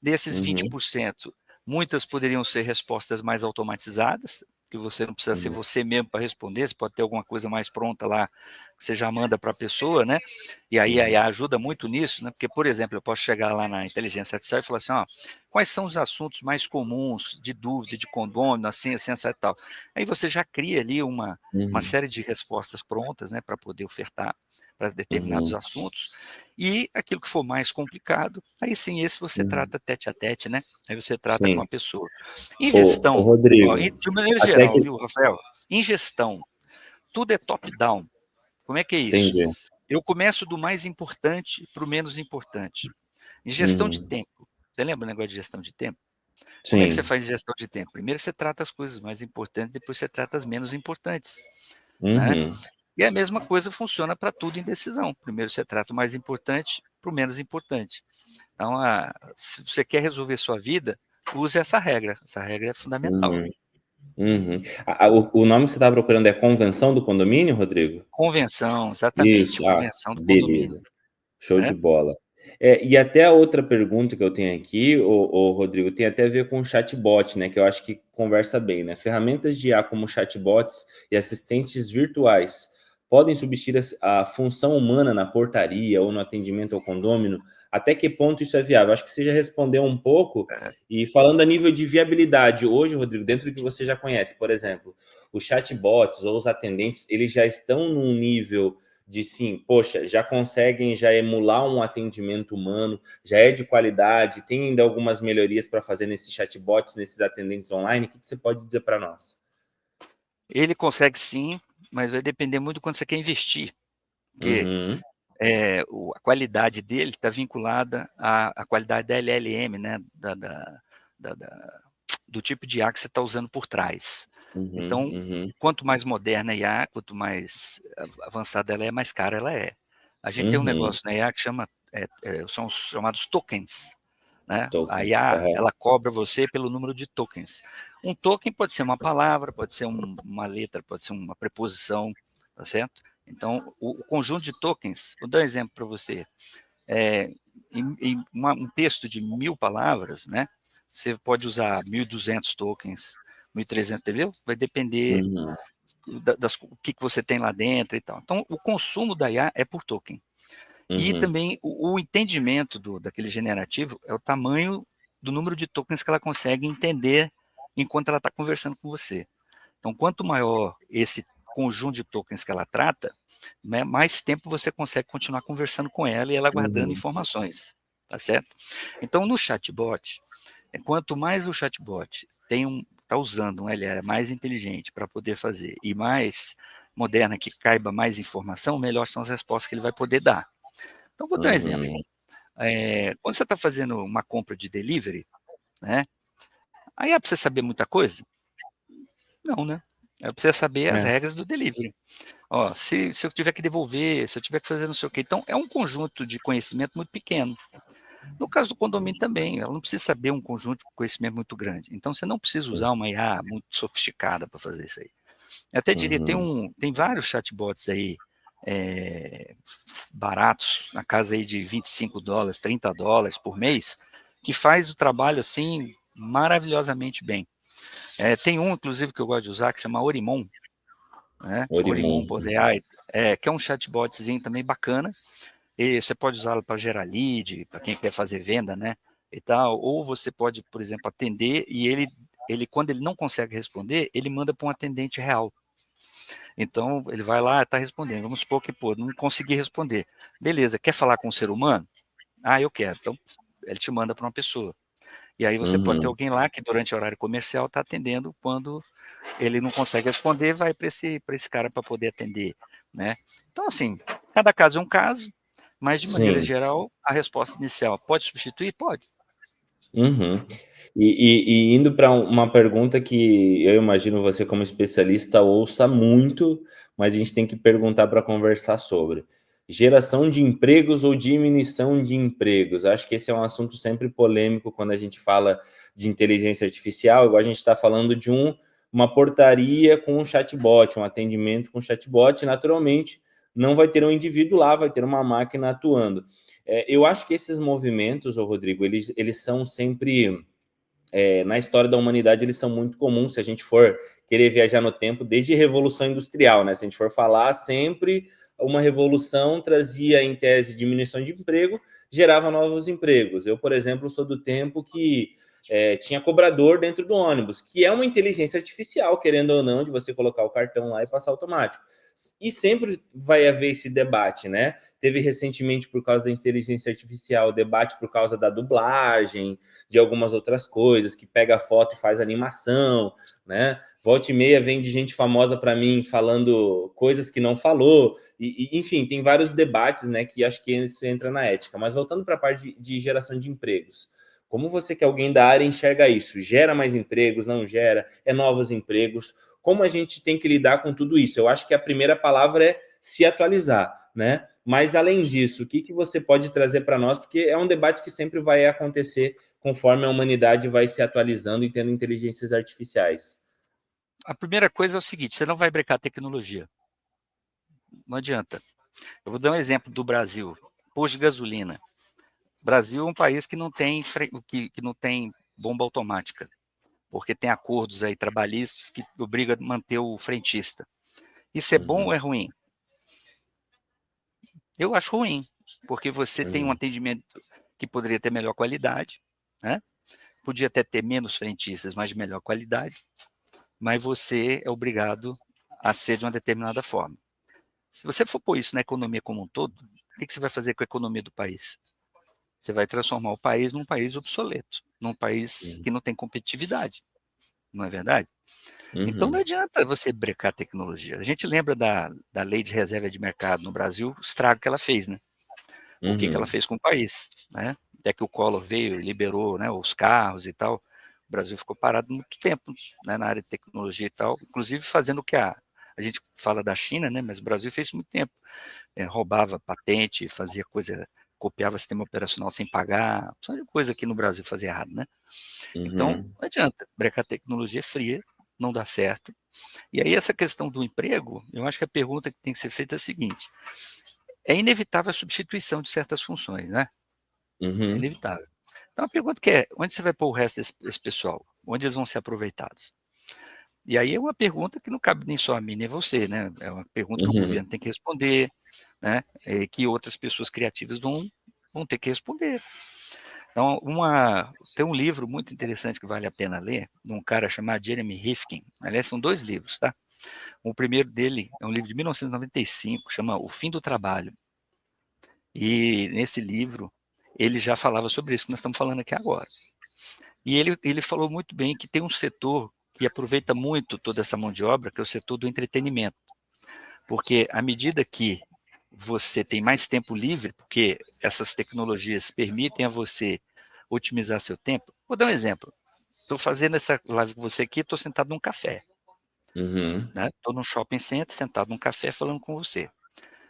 Desses uhum, 20%, muitas poderiam ser respostas mais automatizadas, que você não precisa ser uhum, você mesmo para responder, você pode ter alguma coisa mais pronta lá, que você já manda para a pessoa, né? E aí a uhum, IA ajuda muito nisso, né? Porque, por exemplo, eu posso chegar lá na inteligência artificial e falar assim, ó, quais são os assuntos mais comuns de dúvida, de condômino, assim, assim, e tal. Aí você já cria ali uma uhum, série de respostas prontas, né, para poder ofertar para determinados uhum, assuntos, e aquilo que for mais complicado, aí sim, esse você uhum. trata tete a tete, né? Aí você trata com Sim. a pessoa. Em O gestão, ó, Rodrigo, de maneira até geral, que viu, Rafael? Em gestão, tudo é top-down. Como é que é isso? entendi. Eu começo do mais importante para o menos importante. Em gestão de Uhum. tempo, você lembra o negócio de gestão de tempo? Como é que você Sim. faz gestão de tempo? Primeiro você trata as coisas mais importantes, depois você trata as menos importantes, né? Uhum. E a mesma coisa funciona para tudo em decisão. Primeiro você trata o mais importante para o menos importante. Então, se você quer resolver sua vida, use essa regra. Essa regra é fundamental. Uhum. Uhum. O nome que você estava procurando é Convenção do Condomínio, Rodrigo? Convenção, exatamente, Isso. Ah, convenção do condomínio, beleza. Show de né? bola. E até a outra pergunta que eu tenho aqui, o Rodrigo, tem até a ver com o chatbot, né? Que eu acho que conversa bem, né? Ferramentas de IA como chatbots e assistentes virtuais podem substituir a função humana na portaria ou no atendimento ao condômino, Até que ponto isso é viável? Acho que você já respondeu um pouco. É, E falando a nível de viabilidade, hoje, Rodrigo, dentro do que você já conhece, por exemplo, os chatbots ou os atendentes, eles já estão num nível de sim, poxa, já conseguem já emular um atendimento humano, já é de qualidade, tem ainda algumas melhorias para fazer nesses chatbots, nesses atendentes online. O que você pode dizer para nós? ele consegue sim, mas vai depender muito do quanto você quer investir, porque Uhum, a qualidade dele está vinculada à qualidade da LLM, né, do tipo de IA que você está usando por trás. uhum, Então, uhum, quanto mais moderna a IA, quanto mais avançada ela é, mais cara ela é. A gente tem um uhum. negócio na IA que são os chamados tokens. Né? A Tokens. IA, Aham. ela cobra você pelo número de tokens. Um token pode ser uma palavra, pode ser uma letra, pode ser uma preposição, tá certo? Então, o conjunto de tokens, vou dar um exemplo para você. Um texto de 1.000 palavras, né? Você pode usar 1.200 tokens, 1.300, entendeu? Vai depender Uhum, o que você tem lá dentro e tal. Então, o consumo da IA é por token. E uhum, também o entendimento daquele generativo é o tamanho do número de tokens que ela consegue entender enquanto ela está conversando com você. Então, quanto maior esse conjunto de tokens que ela trata, né, mais tempo você consegue continuar conversando com ela e ela guardando uhum, informações, tá certo? Então, no chatbot, quanto mais o chatbot está usando um LLM mais inteligente para poder fazer e mais moderna que caiba mais informação, melhor são as respostas que ele vai poder dar. Então, vou dar um exemplo. uhum. Quando você está fazendo uma compra de delivery, né? Aí é para você saber muita coisa? Não, né? É para você saber as É. regras do delivery. Ó, se eu tiver que devolver, se eu tiver que fazer não sei o quê. Então, é um conjunto de conhecimento muito pequeno. No caso do condomínio também, ela não precisa saber um conjunto de conhecimento muito grande. Então, você não precisa usar uma IA muito sofisticada para fazer isso aí. Eu até diria, Uhum, tem vários chatbots aí baratos, na casa aí de US$ 25, US$ 30 por mês, que faz o trabalho assim maravilhosamente bem. Tem um, inclusive, que eu gosto de usar, que chama Orimon, né? Orimon. Orimon.ai, que é um chatbotzinho também bacana, e você pode usá-lo para gerar lead, para quem quer fazer venda, né? E tal, ou você pode, por exemplo, atender e quando ele não consegue responder, ele manda para um atendente real. Então, ele vai lá, está respondendo. Vamos supor que, pô, não consegui responder. Beleza, quer falar com um ser humano? Ah, eu quero. Então, ele te manda para uma pessoa. E aí você pode ter Uhum. alguém lá que durante o horário comercial está atendendo, quando ele não consegue responder, vai para esse cara para poder atender, né? Então, assim, cada caso é um caso, mas de maneira Sim. geral, a resposta inicial pode substituir? Pode. Uhum. E indo para uma pergunta que eu imagino você, como especialista, ouça muito, mas a gente tem que perguntar para conversar sobre. Geração de empregos ou diminuição de empregos? Acho que esse é um assunto sempre polêmico quando a gente fala de inteligência artificial, igual a gente está falando de uma portaria com um chatbot, um atendimento com chatbot, naturalmente não vai ter um indivíduo lá, vai ter uma máquina atuando. Eu acho que esses movimentos, ô Rodrigo, eles são sempre na história da humanidade, eles são muito comuns se a gente for querer viajar no tempo, desde a Revolução Industrial, né? Se a gente for falar, sempre uma revolução trazia, em tese, diminuição de emprego, gerava novos empregos. Eu, por exemplo, sou do tempo que tinha cobrador dentro do ônibus, que é uma inteligência artificial, querendo ou não, de você colocar o cartão lá e passar automático. E sempre vai haver esse debate, né? Teve recentemente, por causa da inteligência artificial, debate por causa da dublagem, de algumas outras coisas, que pega a foto e faz animação, né? Volta e meia vem de gente famosa para mim falando coisas que não falou, enfim, tem vários debates, né, que acho que isso entra na ética. Mas voltando para a parte de geração de empregos, como você que é alguém da área enxerga isso? Gera mais empregos, não gera? É novos empregos? Como a gente tem que lidar com tudo isso? Eu acho que a primeira palavra é se atualizar, né? Mas além disso, o que você pode trazer para nós? Porque é um debate que sempre vai acontecer conforme a humanidade vai se atualizando e tendo inteligências artificiais. A primeira coisa é o seguinte: você não vai brecar a tecnologia. Não adianta. Eu vou dar um exemplo do Brasil. Posto de gasolina. O Brasil é um país que não tem, que não tem bomba automática, porque tem acordos aí trabalhistas que obrigam a manter o frentista. Isso é bom ou Uhum, é ruim? Eu acho ruim, porque você tem um uhum, atendimento. que poderia ter melhor qualidade, né? Podia até ter menos frentistas, mas de melhor qualidade, mas você é obrigado a ser de uma determinada forma. Se você for pôr isso na economia como um todo, o que você vai fazer com a economia do país? Você vai transformar o país num país obsoleto, num país que não tem competitividade, não é verdade? Então não Uhum. adianta você brecar a tecnologia. A gente lembra da lei de reserva de mercado no Brasil, o estrago que ela fez, né? O que ela Uhum. fez com o país, né? Até que o Collor veio e liberou, né, os carros e tal. O Brasil ficou parado muito tempo, né, na área de tecnologia e tal, inclusive fazendo o que a gente fala da China, né, mas o Brasil fez muito tempo. Roubava patente, fazia coisa, copiava sistema operacional sem pagar, só de coisa que no Brasil fazia errado, né? Então, Uhum. não adianta, brecar tecnologia fria, não dá certo. E aí essa questão do emprego, eu acho que a pergunta que tem que ser feita é a seguinte: é inevitável a substituição de certas funções, né? É Uhum. inevitável. Então a pergunta que é, onde você vai pôr o resto desse pessoal? Onde eles vão ser aproveitados? E aí é uma pergunta que não cabe nem só a mim nem a você, né? É uma pergunta que o Uhum. governo tem que responder, né? Que outras pessoas criativas vão ter que responder. Então, tem um livro muito interessante que vale a pena ler, de um cara chamado Jeremy Rifkin. Aliás, são 2 livros, tá? O primeiro dele é um livro de 1995, chama O Fim do Trabalho. E nesse livro, ele já falava sobre isso que nós estamos falando aqui agora. E ele falou muito bem que tem um setor que aproveita muito toda essa mão de obra, que é o setor do entretenimento. Porque à medida que você tem mais tempo livre, porque essas tecnologias permitem a você otimizar seu tempo. Vou dar um exemplo. Estou fazendo essa live com você aqui, estou sentado num café. Uhum. Né? Estou num shopping center, sentado num café, falando com você.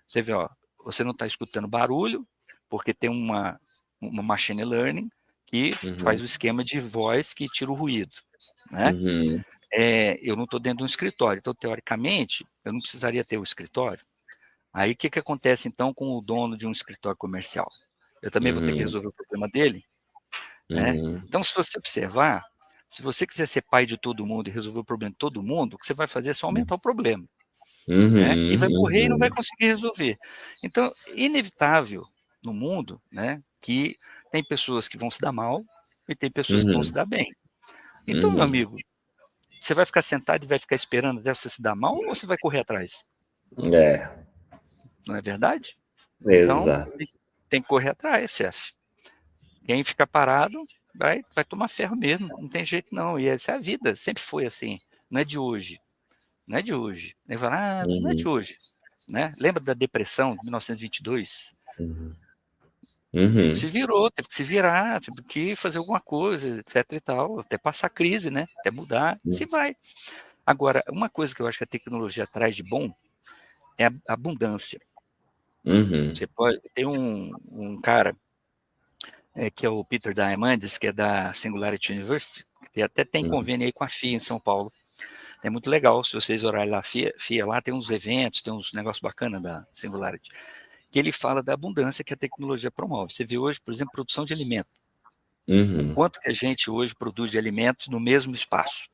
Você vê, ó, você não está escutando barulho, porque tem uma machine learning que faz Uhum. o esquema de voz que tira o ruído. Né? Uhum. Eu não estou dentro de um escritório, então, teoricamente, eu não precisaria ter o escritório. Aí, o que acontece, então, com o dono de um escritório comercial? Eu também vou ter que Uhum. resolver o problema dele, né? Uhum. Então, se você observar, se você quiser ser pai de todo mundo e resolver o problema de todo mundo, o que você vai fazer é só aumentar o problema, né? E vai morrer e não vai Uhum. conseguir resolver. Então, inevitável no mundo, né, que tem pessoas que vão se dar mal e tem pessoas que vão se Uhum. dar bem. Então, meu Uhum. amigo, você vai ficar sentado e vai ficar esperando até você se dar mal ou você vai correr atrás? É, Não é verdade? Então, exato. tem que correr atrás, chefe. Quem fica parado vai tomar ferro mesmo, não tem jeito não. E essa é a vida, sempre foi assim. Não é de hoje, não é de hoje. Ele fala, não é de Uhum. hoje. Né? Lembra da depressão de 1922? Uhum. O mundo se Uhum. virou, teve que se virar, teve que fazer alguma coisa, etc e tal, até passar a crise, né? Até mudar, se vai. Agora, uma coisa que eu acho que a tecnologia traz de bom é a abundância. Uhum. Você pode ter um cara que é o Peter Diamandis, que é da Singularity University, que até tem Uhum. convênio aí com a FIA em São Paulo. É muito legal, se vocês orarem lá, FIA lá tem uns eventos, tem uns negócios bacanas da Singularity, que ele fala da abundância que a tecnologia promove. Você vê hoje, por exemplo, produção de alimento. O Uhum. quanto que a gente hoje produz de alimento no mesmo espaço,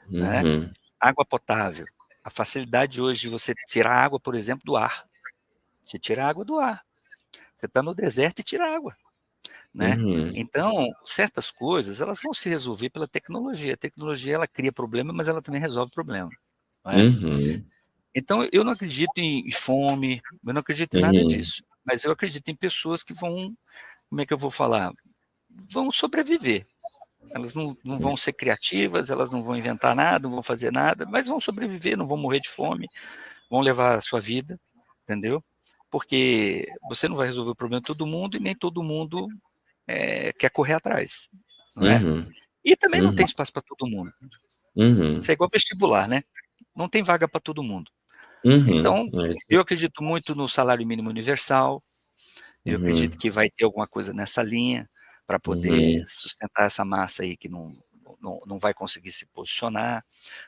né? Uhum. Água potável. A facilidade hoje de você tirar água, por exemplo, do ar. Você tira a água do ar. Você está no deserto e tira água. Né? Uhum. Então, certas coisas, elas vão se resolver pela tecnologia. A tecnologia, ela cria problema, mas ela também resolve problema, não é? Uhum. Então, eu não acredito em fome, eu não acredito em nada Uhum. disso, mas eu acredito em pessoas que vão, como é que eu vou falar? Vão sobreviver. Elas não vão ser criativas, elas não vão inventar nada, não vão fazer nada, mas vão sobreviver, não vão morrer de fome, vão levar a sua vida, entendeu? Porque você não vai resolver o problema de todo mundo e nem todo mundo quer correr atrás, não é? Uhum. E também não tem Uhum. espaço para todo mundo. Isso Uhum. é igual vestibular, né? Não tem vaga para todo mundo. Uhum. Então, É isso. eu acredito muito no salário mínimo universal, eu acredito Uhum. que vai ter alguma coisa nessa linha para poder Uhum. sustentar essa massa aí que não vai conseguir se posicionar,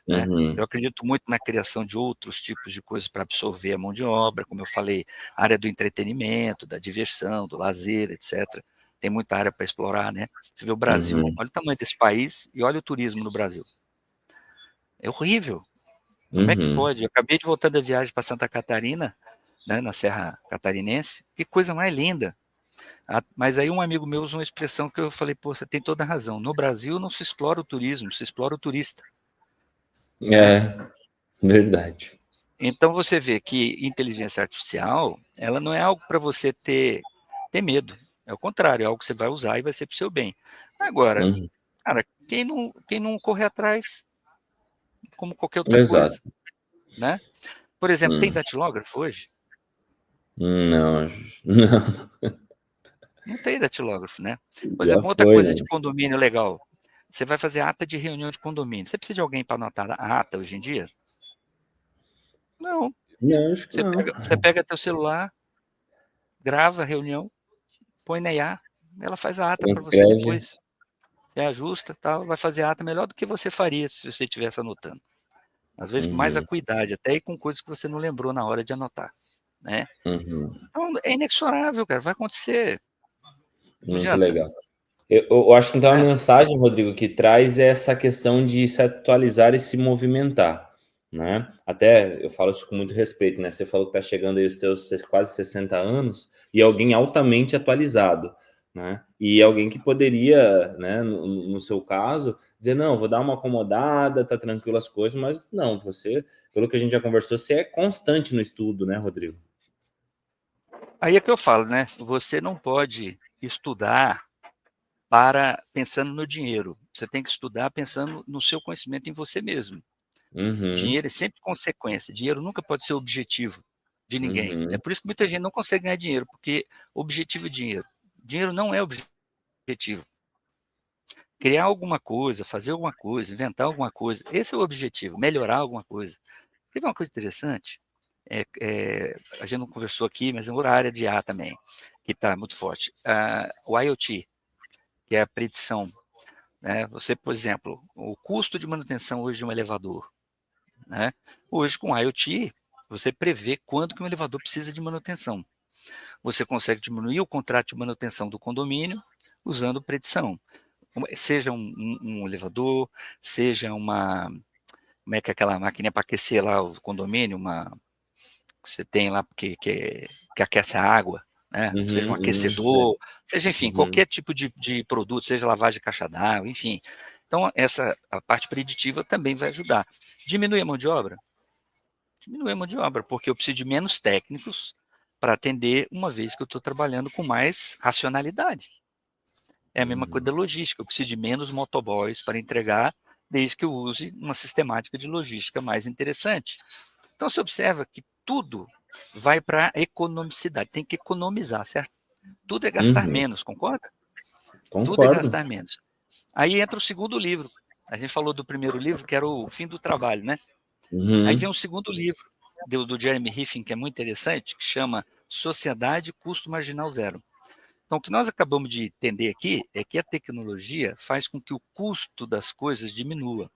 né? Eu Uhum. acredito muito na criação de outros tipos de coisas para absorver a mão de obra, como eu falei, área do entretenimento, da diversão, do lazer, etc. Tem muita área para explorar, né? Você vê o Brasil, Uhum. olha o tamanho desse país e olha o turismo no Brasil. É horrível. Como é que Uhum. pode? Eu acabei de voltar da viagem para Santa Catarina, né, na Serra Catarinense. Que coisa mais linda. Mas aí um amigo meu usou uma expressão que eu falei, pô, você tem toda a razão. No Brasil não se explora o turismo, se explora o turista, né? É, verdade. Então você vê que inteligência artificial, ela não é algo para você ter medo. É o contrário, é algo que você vai usar e vai ser para o seu bem. Agora, Uhum. cara, quem não correr atrás, como qualquer outra Exato. coisa, né? Por exemplo, tem Hum. datilógrafo hoje? Não, não, Não tem datilógrafo, né? Por já exemplo, outra foi, coisa né? de condomínio legal. Você vai fazer ata de reunião de condomínio. Você precisa de alguém para anotar a ata hoje em dia? Não. Não, acho que Você não. pega, você pega teu celular, grava a reunião, põe na IA, ela faz a ata para você Transcreve. depois. Você ajusta, tal, vai fazer a ata melhor do que você faria se você estivesse anotando. Às vezes com mais Uhum, acuidade, até e com coisas que você não lembrou na hora de anotar, né? uhum. Então é inexorável, cara, vai acontecer, não Muito adianta, legal. Eu acho que então a né? mensagem, Rodrigo, que traz é essa questão de se atualizar e se movimentar, né? Até eu falo isso com muito respeito, né? Você falou que está chegando aí os teus quase 60 anos e alguém altamente atualizado, né? E alguém que poderia, né, no seu caso, dizer, não, vou dar uma acomodada, tá tranquilo as coisas, mas não, você, pelo que a gente já conversou, você é constante no estudo, né, Rodrigo? Aí é que eu falo, né? Você não pode estudar para pensando no dinheiro. Você tem que estudar pensando no seu conhecimento em você mesmo. Uhum, Dinheiro é sempre consequência. Dinheiro nunca pode ser objetivo de ninguém. É uhum, por isso que muita gente não consegue ganhar dinheiro, porque objetivo é dinheiro. Dinheiro não é objetivo. Criar alguma coisa, fazer alguma coisa, inventar alguma coisa, esse é o objetivo, melhorar alguma coisa. Teve uma coisa interessante, a gente não conversou aqui, mas é uma área de A também, que está muito forte. O IoT, que é a predição, né? Você, por exemplo, o custo de manutenção hoje de um elevador, né? Hoje com IoT, você prevê quando que um elevador precisa de manutenção. Você consegue diminuir o contrato de manutenção do condomínio usando predição. Seja um elevador, seja como é que é aquela máquina para aquecer lá o condomínio, que você tem lá que aquece a água, né? Seja um é, aquecedor, seja, enfim, uhum. qualquer tipo de produto, seja lavagem de caixa d'água, enfim. Então, a parte preditiva também vai ajudar. Diminuir a mão de obra? Diminuir a mão de obra, porque eu preciso de menos técnicos para atender, uma vez que eu estou trabalhando com mais racionalidade. É a mesma coisa Uhum, da logística, eu preciso de menos motoboys para entregar, desde que eu use uma sistemática de logística mais interessante. Então você observa que tudo vai para economicidade, tem que economizar, certo? Tudo é gastar uhum, menos, concorda? Tudo é concordo. gastar menos. Aí entra o segundo livro. A gente falou do primeiro livro, que era o Fim do Trabalho, né? Aí vem Uhum, o segundo livro, do Jeremy Riffin, que é muito interessante, que chama Sociedade Custo Marginal Zero. Então, o que nós acabamos de entender aqui é que a tecnologia faz com que o custo das coisas diminua.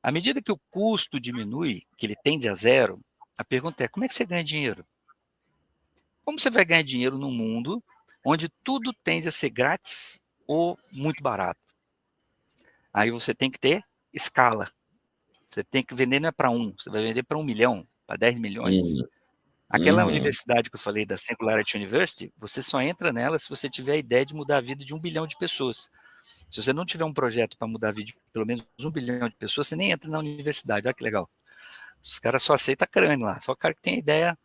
À medida que o custo diminui, que ele tende a zero, a pergunta é: como é que você ganha dinheiro? Como você vai ganhar dinheiro num mundo onde tudo tende a ser grátis ou muito barato? Aí você tem que ter escala. Você tem que vender não é para um, você vai vender para 1 milhão, para 10 milhões. uhum, Aquela uhum, universidade que eu falei da Singularity University, você só entra nela se você tiver a ideia de mudar a vida de 1 bilhão de pessoas. Se você não tiver um projeto para mudar a vida de pelo menos 1 bilhão de pessoas, você nem entra na universidade. Olha que legal. Os caras só aceitam crânio lá, só o cara que tem ideia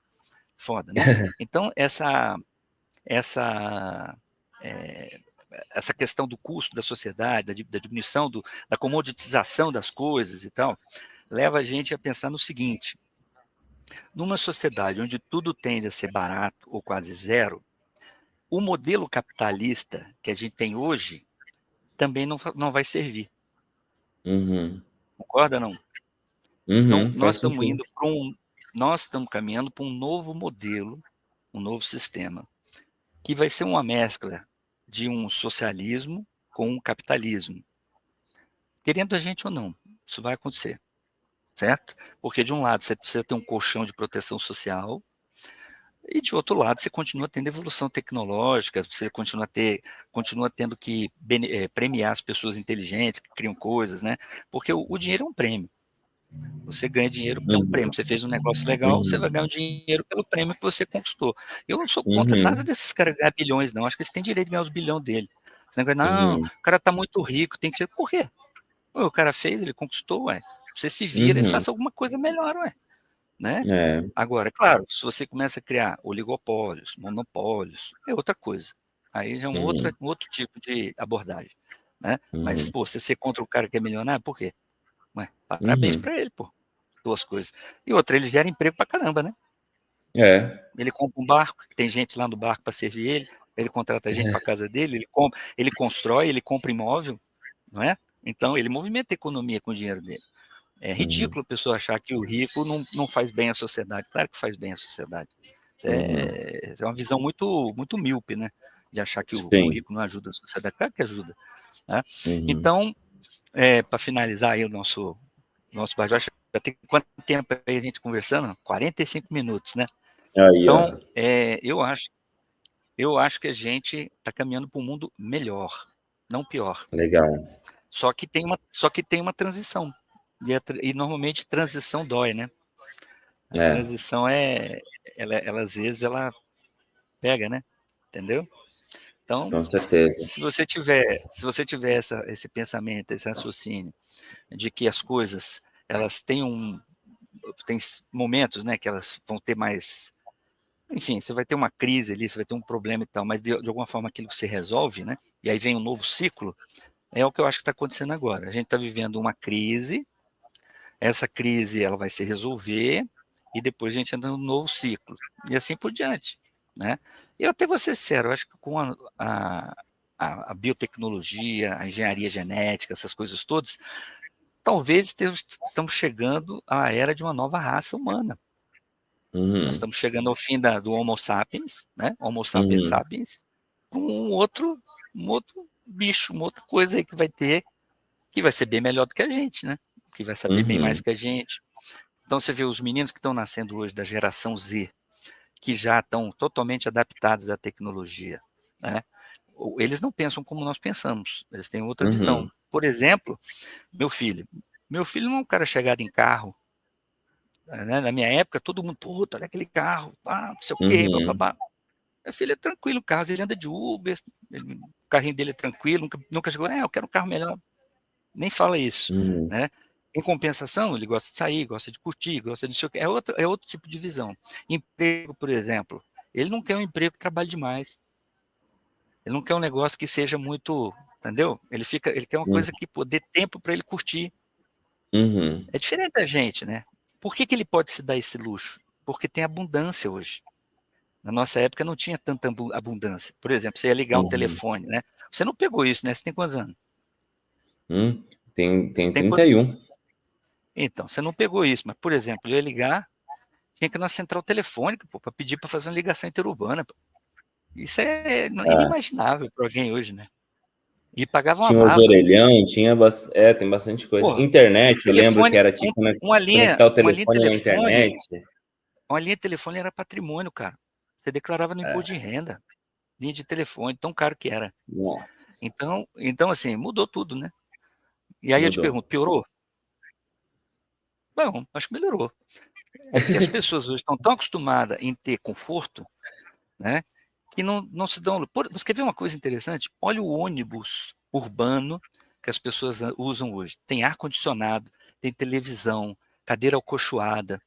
foda, né? Então, essa, é, essa questão do custo da sociedade, da diminuição, da comoditização das coisas e tal, leva a gente a pensar no seguinte: numa sociedade onde tudo tende a ser barato ou quase zero, o modelo capitalista que a gente tem hoje também não vai servir. uhum, Concorda ou não? Então, uhum, faz sentido. nós estamos caminhando para um novo modelo, um novo sistema, que vai ser uma mescla de um socialismo com um capitalismo. Querendo a gente ou não, isso vai acontecer, certo? Porque de um lado você precisa ter um colchão de proteção social, e de outro lado você continua tendo evolução tecnológica, você continua tendo que premiar as pessoas inteligentes que criam coisas, né? Porque o dinheiro é um prêmio. Você ganha dinheiro porque é um Uhum. prêmio. Você fez um negócio legal, você vai Uhum. ganhar um dinheiro pelo prêmio que você conquistou. Eu não sou contra nada Uhum. desses caras ganhar bilhões, não. Acho que eles têm direito de ganhar os bilhões dele. Esse negócio, não, o Uhum. cara tá muito rico, tem que ser. Por quê? Ué, o cara fez, ele conquistou, ué. Você se vira e Uhum. faça alguma coisa melhor, ué. Né? É. Agora, é claro, se você começa a criar oligopólios, monopólios, é outra coisa. Aí já é Uhum. um outro tipo de abordagem. Né? Mas, Uhum. pô, você ser contra o cara que é milionário, por quê? Ué, parabéns Uhum. pra ele, pô. Duas coisas. E outra, ele gera emprego pra caramba, né? É. Ele compra um barco, tem gente lá no barco para servir ele contrata gente para casa dele, ele constrói, ele compra imóvel, não é? Então, ele movimenta a economia com o dinheiro dele. É Uhum. ridículo a pessoa achar que o rico não faz bem à sociedade. Claro que faz bem à sociedade. Uhum. Isso é uma visão muito míope, né? De achar que o Sim. rico não ajuda a sociedade. Claro que ajuda. Né? Uhum. Então, para finalizar aí o nosso bate, já tem quanto tempo aí a gente conversando? 45 minutos, né? Aí, ó. Então, eu acho que a gente está caminhando para um mundo melhor, não pior. Legal. Só que tem uma transição. E normalmente transição dói, né? A É, transição ela às vezes ela pega, né? Entendeu? Então, com certeza. se você tiver esse pensamento, esse raciocínio de que as coisas elas têm momentos, né, que elas vão ter mais, enfim, você vai ter uma crise ali, você vai ter um problema e tal, mas de alguma forma aquilo se resolve, né? E aí vem um novo ciclo. É o que eu acho que está acontecendo agora. A gente está vivendo uma crise, essa crise ela vai se resolver e depois a gente entra num novo ciclo e assim por diante, né? Eu até vou ser sincero, eu acho que com a biotecnologia, a engenharia genética, essas coisas todas, talvez estamos chegando à era de uma nova raça humana. Nós Uhum. estamos chegando ao fim do Homo sapiens, né? Homo sapiens Uhum. sapiens, com um outro bicho, uma outra coisa aí que vai ter, que vai ser bem melhor do que a gente, né? Que vai saber bem mais Uhum. que a gente. Então você vê os meninos que estão nascendo hoje da geração Z, que já estão totalmente adaptados à tecnologia, né? Eles não pensam como nós pensamos, eles têm outra visão. Uhum. Por exemplo, meu filho. Meu filho não é um cara chegado em carro, né? Na minha época, todo mundo, puta, olha aquele carro, não sei o quê, Uhum. papapá. Meu filho é tranquilo, o carro, ele anda de Uber, o carrinho dele é tranquilo, nunca chegou, eu quero um carro melhor. Nem fala isso, Uhum. né? Em compensação, ele gosta de sair, gosta de curtir, gosta de não sei o quê. É outro tipo de visão. Emprego, por exemplo, ele não quer um emprego que trabalhe demais. Ele não quer um negócio que seja muito, entendeu? Ele quer uma Uhum. coisa que pô, dê tempo para ele curtir. Uhum. É diferente da gente, né? Por que ele pode se dar esse luxo? Porque tem abundância hoje. Na nossa época não tinha tanta abundância. Por exemplo, você ia ligar um Uhum. telefone, né? Você não pegou isso, né? Você tem quantos anos? Você Tem tem trinta quantos? e um. Então, você não pegou isso, mas, por exemplo, eu ia ligar, tinha que ir na central telefônica, para pedir para fazer uma ligação interurbana. Pô. Isso é É. inimaginável para alguém hoje, né? E pagava uma Tinha os baba. orelhão, tem bastante coisa. Pô, Internet, eu lembro que telefone, era tipo uma linha, conectar o uma linha telefone na telefone, internet. uma linha de telefone era patrimônio, cara. Você declarava no imposto de É, renda, linha de telefone, tão caro que era. nossa, Então assim, mudou tudo, né? E aí eu te mudou. pergunto, piorou? Não, acho que melhorou. É porque as pessoas hoje estão tão acostumadas em ter conforto, né? Que não se dão. Você quer ver uma coisa interessante? Olha o ônibus urbano que as pessoas usam hoje. Tem ar-condicionado, tem televisão, cadeira acolchoada,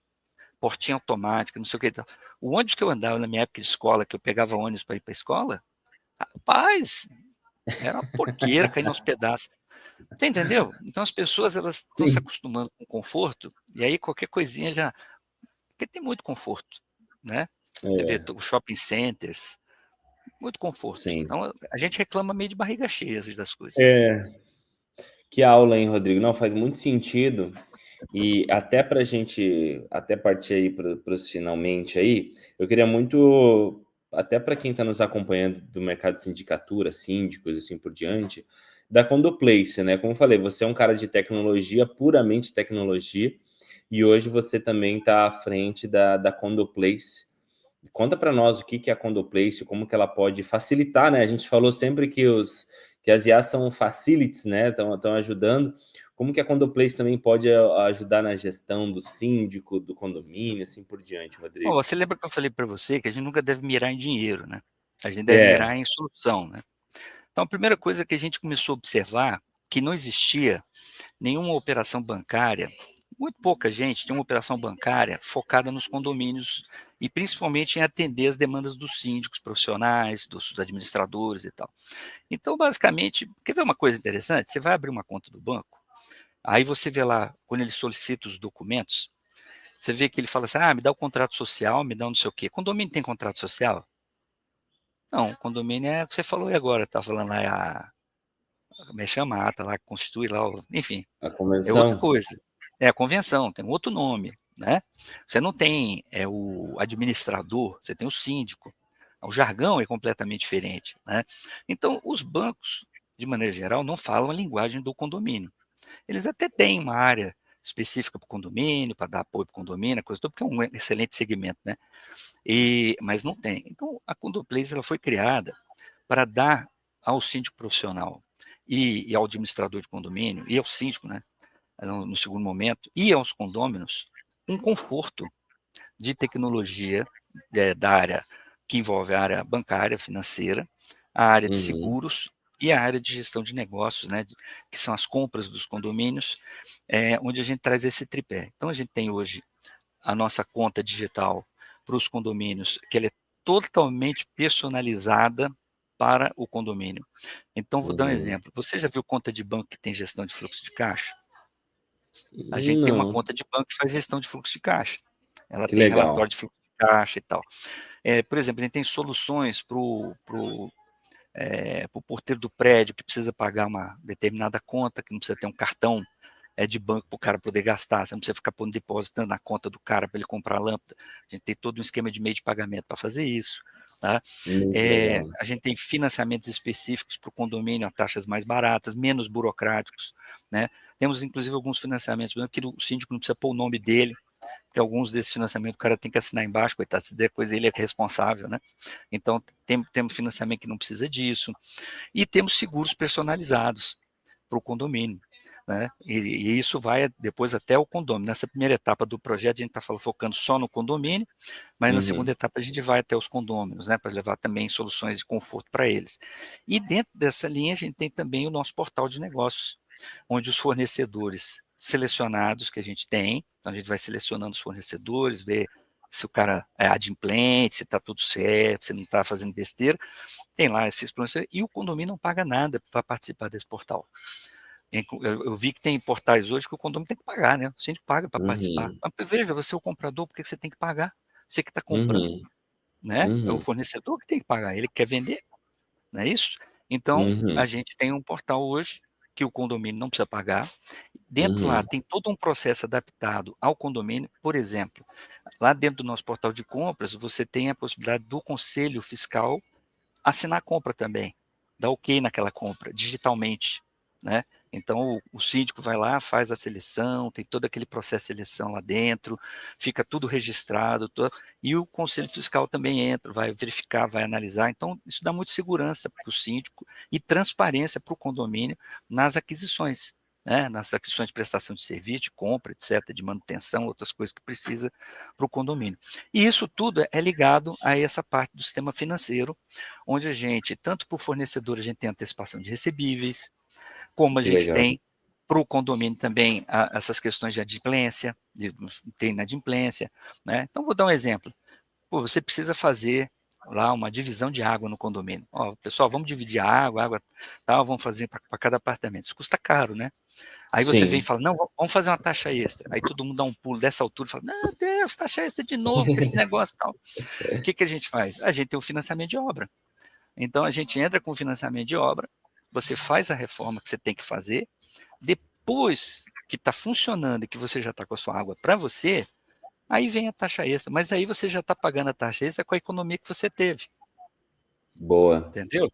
portinha automática, não sei o que. O ônibus que eu andava na minha época de escola, que eu pegava ônibus para ir para a escola, rapaz, era uma porqueira caindo aos pedaços. Você entendeu? Então as pessoas elas estão se Sim. acostumando com conforto, e aí qualquer coisinha já. Porque tem muito conforto, né? Você vê É, os shopping centers, muito conforto. sim. Então, a gente reclama meio de barriga cheia das coisas. É, que aula, hein, Rodrigo? Não, faz muito sentido. E até para a gente, até partir aí para os finalmente aí, eu queria muito, até para quem está nos acompanhando do mercado de sindicatura, síndicos, assim por diante, da Condoplace, né? Como eu falei, você é um cara de tecnologia, puramente tecnologia, e hoje você também está à frente da Condoplace. Conta para nós o que é a Condoplace, como que ela pode facilitar, né? A gente falou sempre que as IAs são facilities, né? Estão ajudando. como que a Condoplace também pode ajudar na gestão do síndico, do condomínio, assim por diante, Bom, Rodrigo? você lembra que eu falei para você que a gente nunca deve mirar em dinheiro, né? A gente deve É. mirar em solução, né? Então, a primeira coisa que a gente começou a observar, que não existia nenhuma operação bancária, muito pouca gente tinha uma operação bancária focada nos condomínios e principalmente em atender as demandas dos síndicos profissionais, dos administradores e tal. Então, basicamente, quer ver uma coisa interessante? Você vai abrir uma conta do banco, aí você vê lá, quando ele solicita os documentos, você vê que ele fala assim, me dá o contrato social, me dá um não sei o quê. Condomínio tem contrato social? Não, condomínio é o que você falou aí agora, tá falando lá, como é que chama a ata lá, que constitui lá, enfim, A é outra convenção? coisa. É a convenção, tem um outro nome, né? Você não tem o administrador, você tem o síndico. O jargão é completamente diferente, né? Então, os bancos, de maneira geral, não falam a linguagem do condomínio. Eles até têm uma área específica para o condomínio, para dar apoio para o condomínio, coisa toda, porque é um excelente segmento, né? Mas não tem. Então, a Condoplace ela foi criada para dar ao síndico profissional e ao administrador de condomínio, e ao síndico, né, no segundo momento, e aos condôminos, um conforto de tecnologia da área que envolve a área bancária, financeira, a área de Uhum, seguros e a área de gestão de negócios, né, que são as compras dos condomínios, onde a gente traz esse tripé. Então, a gente tem hoje a nossa conta digital para os condomínios, que ela é totalmente personalizada para o condomínio. Então, vou dar um uhum. exemplo. Você já viu conta de banco que tem gestão de fluxo de caixa? A gente tem uma Não, conta de banco que faz gestão de fluxo de caixa. Ela que tem legal. relatório de fluxo de caixa e tal. Por exemplo, a gente tem soluções para o porteiro do prédio que precisa pagar uma determinada conta, que não precisa ter um cartão de banco para o cara poder gastar, você não precisa ficar pondo depósito na conta do cara para ele comprar a lâmpada. A gente tem todo um esquema de meio de pagamento para fazer isso. Tá? Muito legal. A gente tem financiamentos específicos para o condomínio a taxas mais baratas, menos burocráticos. Né? Temos, inclusive, alguns financiamentos que o síndico não precisa pôr o nome dele, porque alguns desses financiamentos o cara tem que assinar embaixo, coitado, se der coisa ele é responsável. Né? Então, temos financiamento que não precisa disso. E temos seguros personalizados para o condomínio. Né? E isso vai depois até o condomínio. Nessa primeira etapa do projeto, a gente está focando só no condomínio, mas na segunda Uhum, etapa a gente vai até os condôminos, né, para levar também soluções de conforto para eles. E dentro dessa linha, a gente tem também o nosso portal de negócios, onde os fornecedores selecionados que a gente tem, então a gente vai selecionando os fornecedores, ver se o cara é adimplente, se está tudo certo, se não está fazendo besteira, tem lá esses fornecedores, e o condomínio não paga nada para participar desse portal. Eu vi que tem portais hoje que o condomínio tem que pagar, né? O síndico paga para participar. uhum, Mas veja, você é o comprador, por que você tem que pagar? Você que está comprando, uhum, né? É o uhum, fornecedor que tem que pagar, ele quer vender, não é isso? Então, a uhum, gente tem um portal hoje que o condomínio não precisa pagar. Dentro lá uhum. tem todo um processo adaptado ao condomínio. Por exemplo, lá dentro do nosso portal de compras, você tem a possibilidade do conselho fiscal assinar a compra também, dar ok naquela compra, digitalmente, né? Então, o síndico vai lá, faz a seleção, tem todo aquele processo de seleção lá dentro, fica tudo registrado, e o Conselho Fiscal também entra, vai verificar, vai analisar. Então, isso dá muita segurança para o síndico e transparência para o condomínio nas aquisições, né? Nas aquisições de prestação de serviço, de compra, etc., de manutenção, outras coisas que precisa para o condomínio. E isso tudo é ligado a essa parte do sistema financeiro, onde a gente, tanto para o fornecedor, a gente tem antecipação de recebíveis, como a Que gente legal. tem para o condomínio também essas questões de adimplência, tem inadimplência, né? Então, vou dar um exemplo. Pô, você precisa fazer lá uma divisão de água no condomínio. Ó, pessoal, vamos dividir a água tal, vamos fazer para cada apartamento. Isso custa caro, né? Aí você vem e Sim. fala, não, vamos fazer uma taxa extra. Aí todo mundo dá um pulo dessa altura e fala, meu Deus, taxa extra de novo, com esse negócio e tal. O que, que a gente faz? A gente tem o financiamento de obra. Então a gente entra com financiamento de obra, você faz a reforma que você tem que fazer, depois que está funcionando e que você já está com a sua água para você, aí vem a taxa extra. Mas aí você já está pagando a taxa extra com a economia que você teve, Boa. entendeu?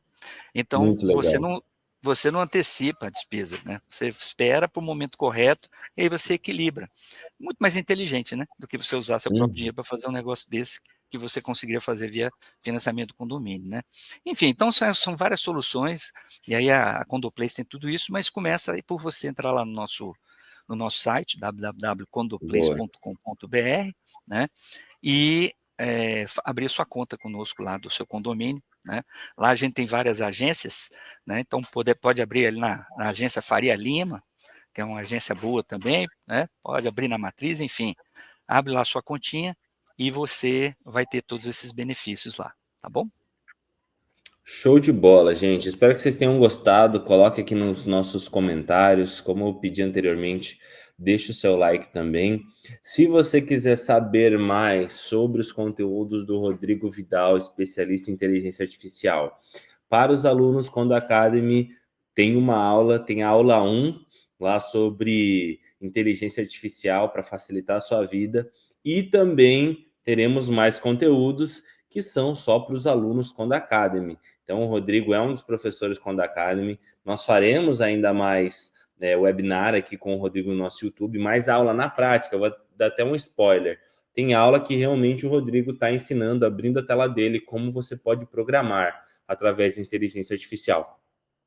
Então Muito legal. você não antecipa a despesa, né? Você espera para o momento correto e aí você equilibra. Muito mais inteligente, né? Do que você usar seu próprio Uhum. dinheiro para fazer um negócio desse que você conseguiria fazer via financiamento do condomínio, né? Enfim, então são várias soluções, e aí a Condoplace tem tudo isso, mas começa aí por você entrar lá no nosso site, Boa. www.condoplace.com.br, né? E abrir sua conta conosco lá do seu condomínio, né? Lá a gente tem várias agências, né? Então pode abrir ali na agência Faria Lima, que é uma agência boa também, né? Pode abrir na Matriz, enfim, abre lá sua continha e você vai ter todos esses benefícios lá, tá bom? Show de bola, gente. Espero que vocês tenham gostado. Coloque aqui nos nossos comentários. Como eu pedi anteriormente, deixe o seu like também. Se você quiser saber mais sobre os conteúdos do Rodrigo Vidal, especialista em inteligência artificial, para os alunos Condo Academy, tem uma aula, tem a aula 1 lá sobre inteligência artificial para facilitar a sua vida. E também teremos mais conteúdos que são só para os alunos Condo Academy. Então, o Rodrigo é um dos professores Condo Academy. Nós faremos ainda mais webinar aqui com o Rodrigo no nosso YouTube, mais aula na prática. Eu vou dar até um spoiler. Tem aula que realmente o Rodrigo está ensinando, abrindo a tela dele, como você pode programar através de inteligência artificial.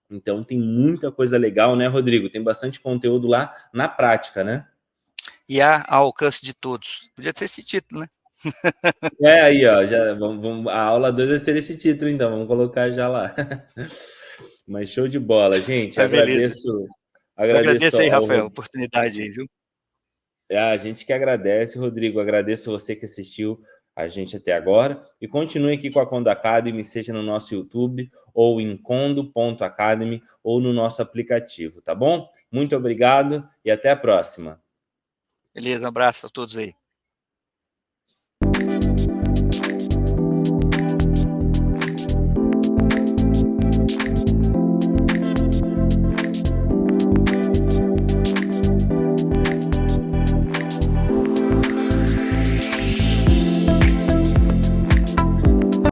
Então, tem muita coisa legal, né, Rodrigo? Tem bastante conteúdo lá na prática, né? E ao alcance de todos. Podia ser esse título, né? Aí, ó, já, a aula 2 vai ser esse título, então, vamos colocar já lá. Mas show de bola, gente. Mas beleza. Eu Agradeço agradeço aí, ao Rafael, a Rodrigo. oportunidade aí, viu? A gente que agradece, Rodrigo. Agradeço você que assistiu a gente até agora. E continue aqui com a Condo Academy, seja no nosso YouTube, ou em condo.academy, ou no nosso aplicativo, tá bom? Muito obrigado e até a próxima. Beleza, um abraço a todos aí.